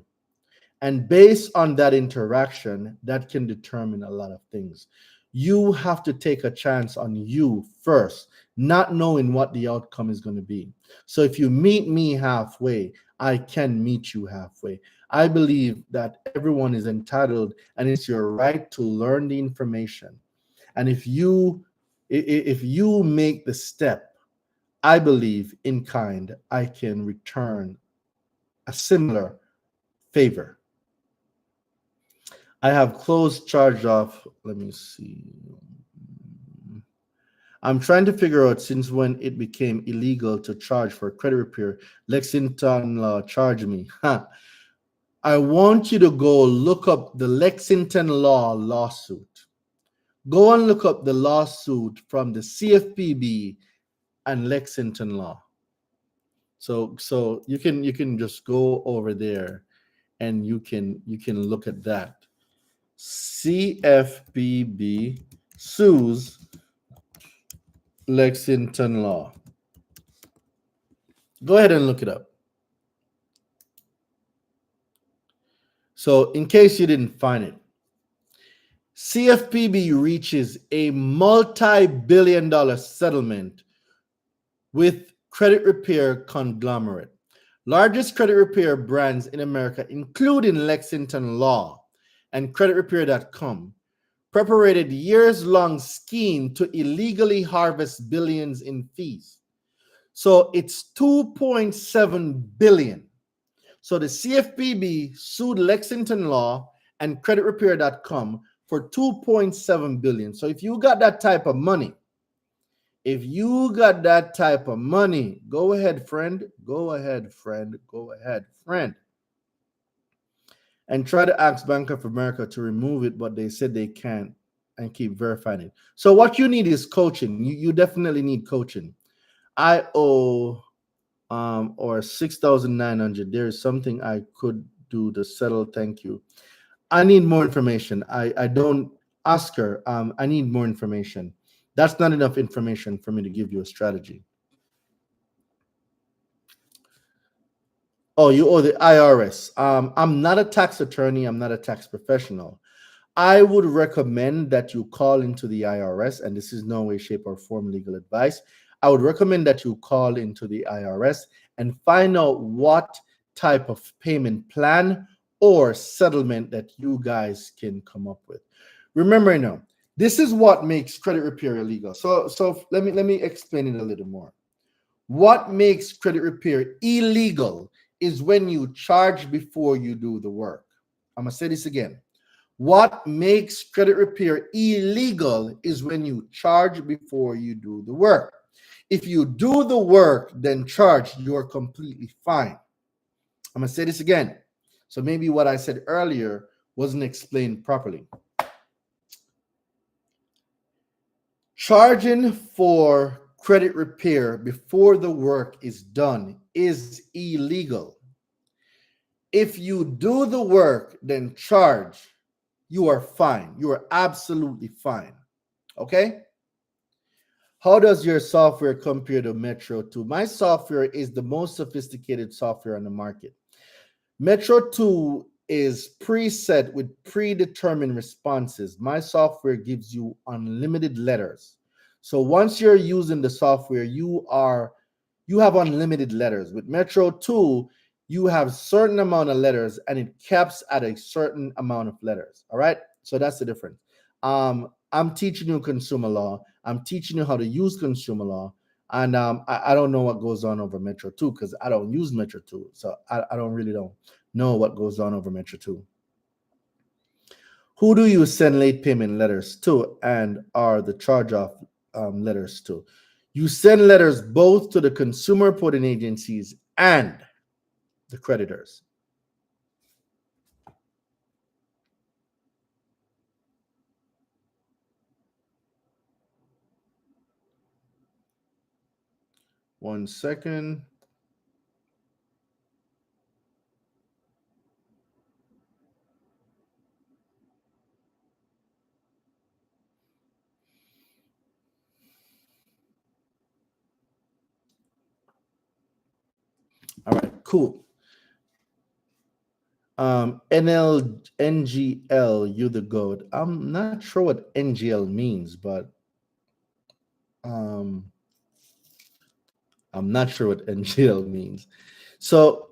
and based on that interaction, that can determine a lot of things. You have to take a chance on you first, not knowing what the outcome is going to be. So if you meet me halfway, I can meet you halfway. I believe that everyone is entitled, and it's your right to learn the information. And if you make the step, I believe in kind, I can return a similar favor. I have closed charge off. Let me see. I'm trying to figure out since when it became illegal to charge for credit repair. Lexington law charged me. Huh. I want you to go look up the Lexington law lawsuit. Go and look up the lawsuit from the CFPB and Lexington law. So you can just go over there and you can look at that. CFPB sues Lexington law. Go ahead and look it up. So in case you didn't find it, CFPB reaches a multi-billion-dollar settlement with credit repair conglomerate. Largest credit repair brands in America, including Lexington Law and creditrepair.com, perpetrated years-long scheme to illegally harvest billions in fees. So it's 2.7 billion. So the CFPB sued Lexington Law and creditrepair.com for 2.7 billion. So if you got that type of money, go ahead, friend. Go ahead, friend. And try to ask Bank of America to remove it, but they said they can't, and keep verifying it. So what you need is coaching. You definitely need coaching. I owe or 6,900. There is something I could do to settle. Thank you. I need more information. I don't, Oscar. I need more information. That's not enough information for me to give you a strategy. Oh, you owe the IRS. I'm not a tax attorney. I'm not a tax professional. I would recommend that you call into the IRS, and this is no way, shape, or form legal advice. I would recommend that you call into the IRS and find out what type of payment plan or settlement that you guys can come up with. Remember now, this is what makes credit repair illegal. So let me explain it a little more. What makes credit repair illegal is when you charge before you do the work. I'm gonna say this again. What makes credit repair illegal is when you charge before you do the work. If you do the work, then charge, you're completely fine. I'm going to say this again. So maybe what I said earlier wasn't explained properly. Charging for credit repair before the work is done is illegal. If you do the work, then charge, you are fine. You are absolutely fine. Okay? How does your software compare to Metro 2? My software is the most sophisticated software on the market. Metro 2 is preset with predetermined responses. My software gives you unlimited letters. So once you're using the software, you have unlimited letters. With Metro 2, you have certain amount of letters and it caps at a certain amount of letters. All right. So that's the difference. I'm teaching you consumer law. I'm teaching you how to use consumer law. And I don't know what goes on over Metro 2 because I don't use Metro 2. So I don't know what goes on over Metro 2. Who do you send late payment letters to and are the charge-off letters to? You send letters both to the consumer reporting agencies and the creditors. One second. All right, cool. NGL, you the goat. I'm not sure what NGL means, but I'm not sure what NGL means. So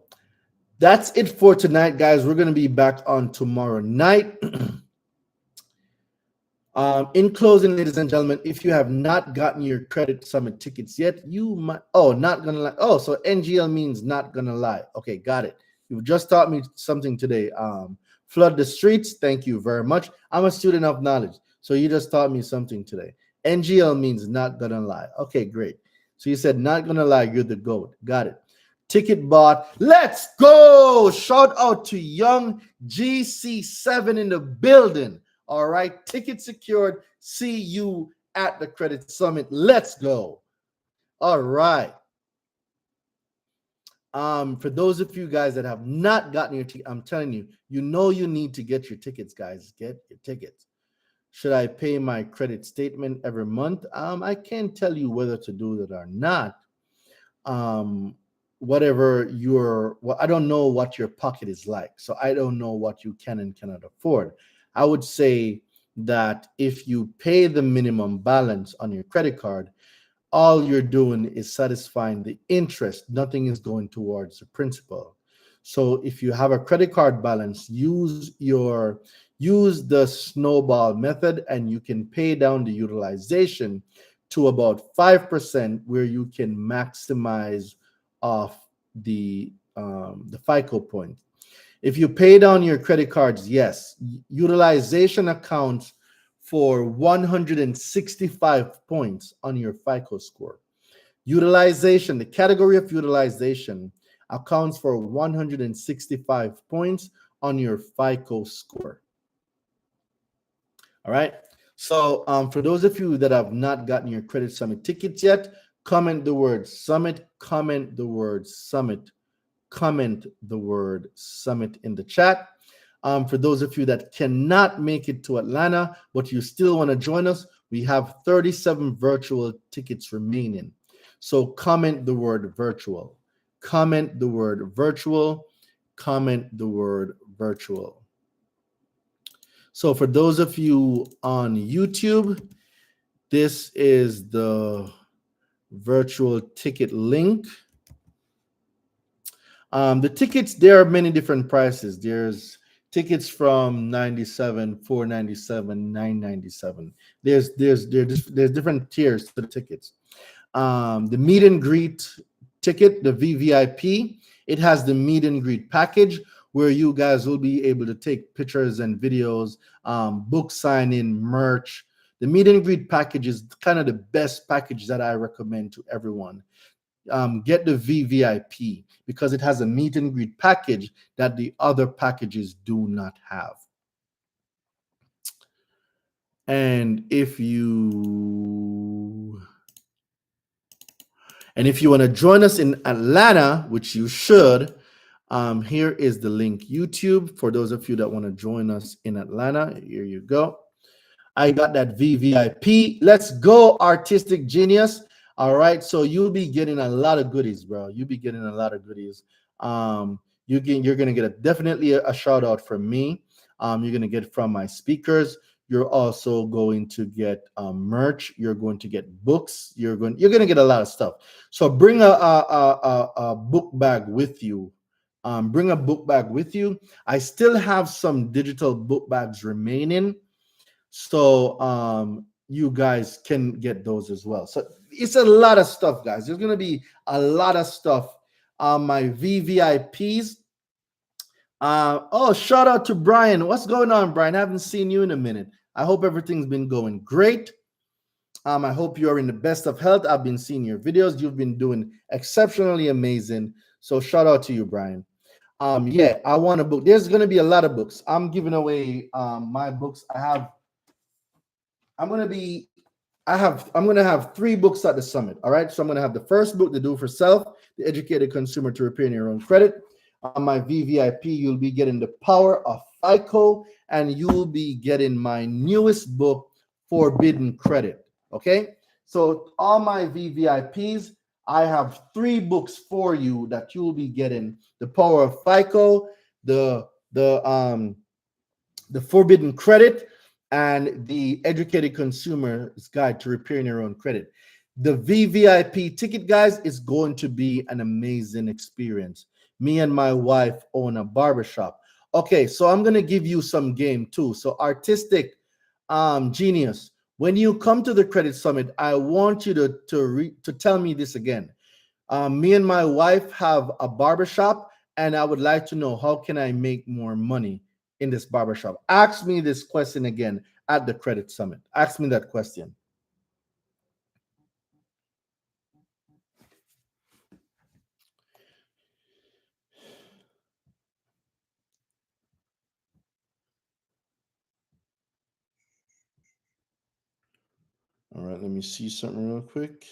that's it for tonight, guys. We're going to be back on tomorrow night. In closing, ladies and gentlemen, if you have not gotten your Credit Summit tickets yet, you might. Oh, not gonna lie. Oh, so NGL means not gonna lie. Okay, got it. You've just taught me something today. Flood the streets. Thank you very much. I'm a student of knowledge, so you just taught me something today. NGL means not gonna lie. Okay, great. So you said not gonna lie. You're the GOAT. Got it. Ticket bought. Let's go. Shout out to Young GC7 in the building. All right, ticket secured. See you at the Credit Summit. Let's go. All right. For those of you guys that have not gotten your ticket, I'm telling you, you need to get your tickets, guys. Get your tickets. Should I pay my credit statement every month? I can't tell you whether to do that or not. Whatever I don't know what your pocket is like, so I don't know what you can and cannot afford. I would say that if you pay the minimum balance on your credit card, all you're doing is satisfying the interest. Nothing is going towards the principal. So if you have a credit card balance, use the snowball method, and you can pay down the utilization to about 5%, where you can maximize off the FICO point. If you pay down your credit cards, yes, utilization accounts for 165 points on your FICO score. Utilization, the category of utilization accounts for 165 points on your FICO score. All right. So for those of you that have not gotten your Credit Summit tickets yet, comment the word summit, comment the word summit, comment the word summit in the chat. For those of you that cannot make it to Atlanta, but you still want to join us, we have 37 virtual tickets remaining. So comment the word virtual, comment the word virtual, comment the word virtual. So for those of you on YouTube, this is the virtual ticket link. The tickets, there are many different prices. There's tickets from 97, 497, 997. There's different tiers to the tickets. The meet and greet ticket, the VVIP, it has the meet and greet package, where you guys will be able to take pictures and videos, book signing, merch. The meet and greet package is kind of the best package that I recommend to everyone. Get the VVIP because it has a meet and greet package that the other packages do not have. And if you want to join us in Atlanta, which you should, here is the link. YouTube, for those of you that want to join us in Atlanta, here you go. I got that VVIP. Let's go, artistic genius. All right, so you'll be getting a lot of goodies, bro. You'll be getting a lot of goodies. You're gonna get definitely a shout out from me. You're gonna get from my speakers. You're also going to get merch. You're going to get books. You're gonna get a lot of stuff. So bring a book bag with you. Bring a book bag with you. I still have some digital book bags remaining, so you guys can get those as well. So it's a lot of stuff, guys. There's gonna be a lot of stuff. My VVIPs. Oh, shout out to Brian. What's going on, Brian? I haven't seen you in a minute. I hope everything's been going great. I hope you are in the best of health. I've been seeing your videos. You've been doing exceptionally amazing. So shout out to you, Brian. Yeah, I want a book. There's gonna be a lot of books. I'm giving away my books. I'm gonna have 3 books at the summit. All right. So I'm gonna have the first book, The Do For Self, The Educated Consumer to Repairing Your Own Credit. On my VVIP, you'll be getting The Power of FICO, and you'll be getting my newest book, Forbidden Credit. Okay. So all my VVIPs, I have 3 books for you that you'll be getting: The Power of FICO, the Forbidden Credit, and the Educated Consumer's Guide to Repairing Your Own Credit. The VVIP ticket, guys, is going to be an amazing experience. Me and my wife own a barbershop. Okay, so I'm going to give you some game too. So artistic genius, when you come to the Credit Summit, I want you to tell me this again. Me and my wife have a barbershop, and I would like to know, how can I make more money in this barbershop? Ask me this question again at the Credit Summit. Ask me that question. All right, let me see something real quick.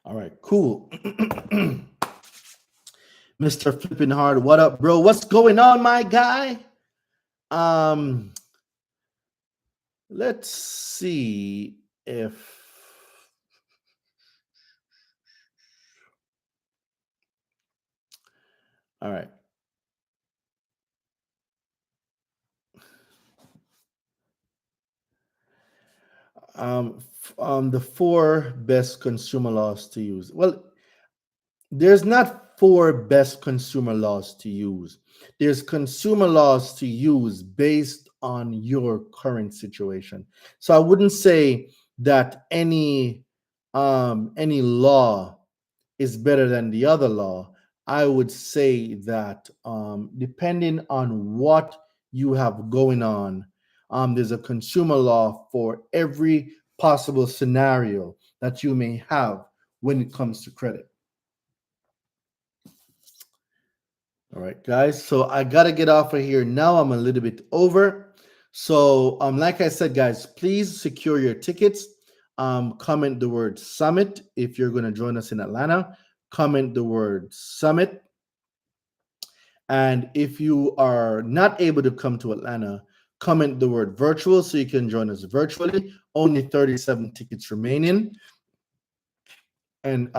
All right, cool. Mr. Flipping Hard, what up, bro? What's going on, my guy? Let's see if All right. The four best consumer laws to use. Well, there's not four best consumer laws to use. There's consumer laws to use based on your current situation. So I wouldn't say that any law is better than the other law. I would say that depending on what you have going on, there's a consumer law for every possible scenario that you may have when it comes to credit. All right, guys. So I gotta get off of here now. I'm a little bit over. So, like I said, guys, please secure your tickets. Comment the word summit if you're going to join us in Atlanta. Comment the word summit. And if you are not able to come to Atlanta, comment the word virtual so you can join us virtually. Only 37 tickets remaining. And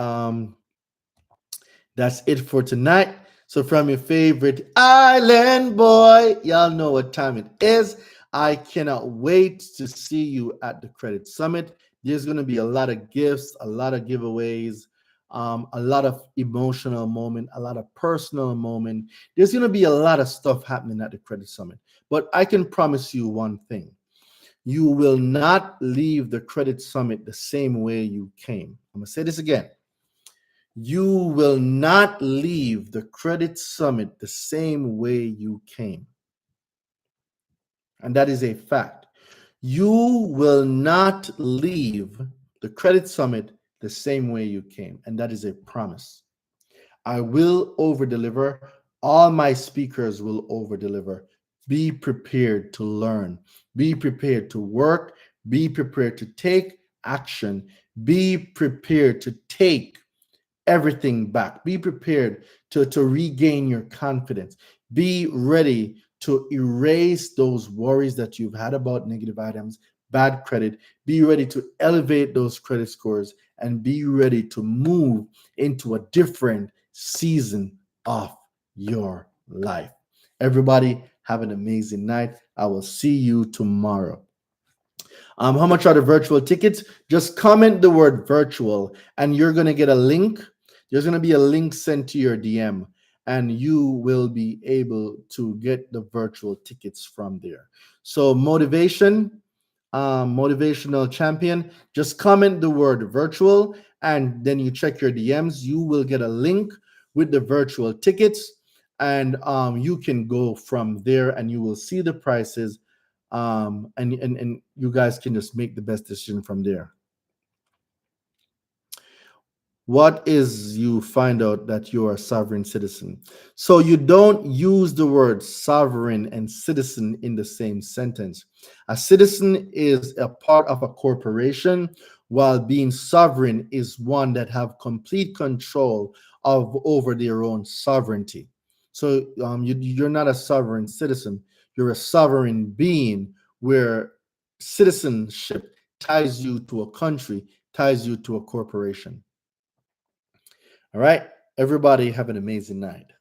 that's it for tonight. So from your favorite island boy, y'all know what time it is. I cannot wait to see you at the Credit Summit. There's going to be a lot of gifts, a lot of giveaways, a lot of emotional moment, a lot of personal moment. There's going to be a lot of stuff happening at the Credit Summit. But I can promise you one thing. You will not leave the Credit Summit the same way you came. I'm going to say this again. You will not leave the Credit Summit the same way you came. And that is a fact. You will not leave the Credit Summit the same way you came. And that is a promise. I will over deliver. All my speakers will over deliver. Be prepared to learn. Be prepared to work. Be prepared to take action. Be prepared to take everything back. Be prepared to regain your confidence. Be ready to erase those worries that you've had about negative items, bad credit. Be ready to elevate those credit scores and be ready to move into a different season of your life. Everybody, have an amazing night. I will see you tomorrow. How much are the virtual tickets? Just comment the word virtual and you're going to get a link. There's going to be a link sent to your DM and you will be able to get the virtual tickets from there. So motivational champion, just comment the word virtual and then you check your DMs. You will get a link with the virtual tickets and you can go from there and you will see the prices and you guys can just make the best decision from there. What is you find out that you're a sovereign citizen? So you don't use the word sovereign and citizen in the same sentence. A citizen is a part of a corporation, while being sovereign is one that have complete control of over their own sovereignty. So you're not a sovereign citizen. You're a sovereign being where citizenship ties you to a country, ties you to a corporation. All right. Everybody have an amazing night.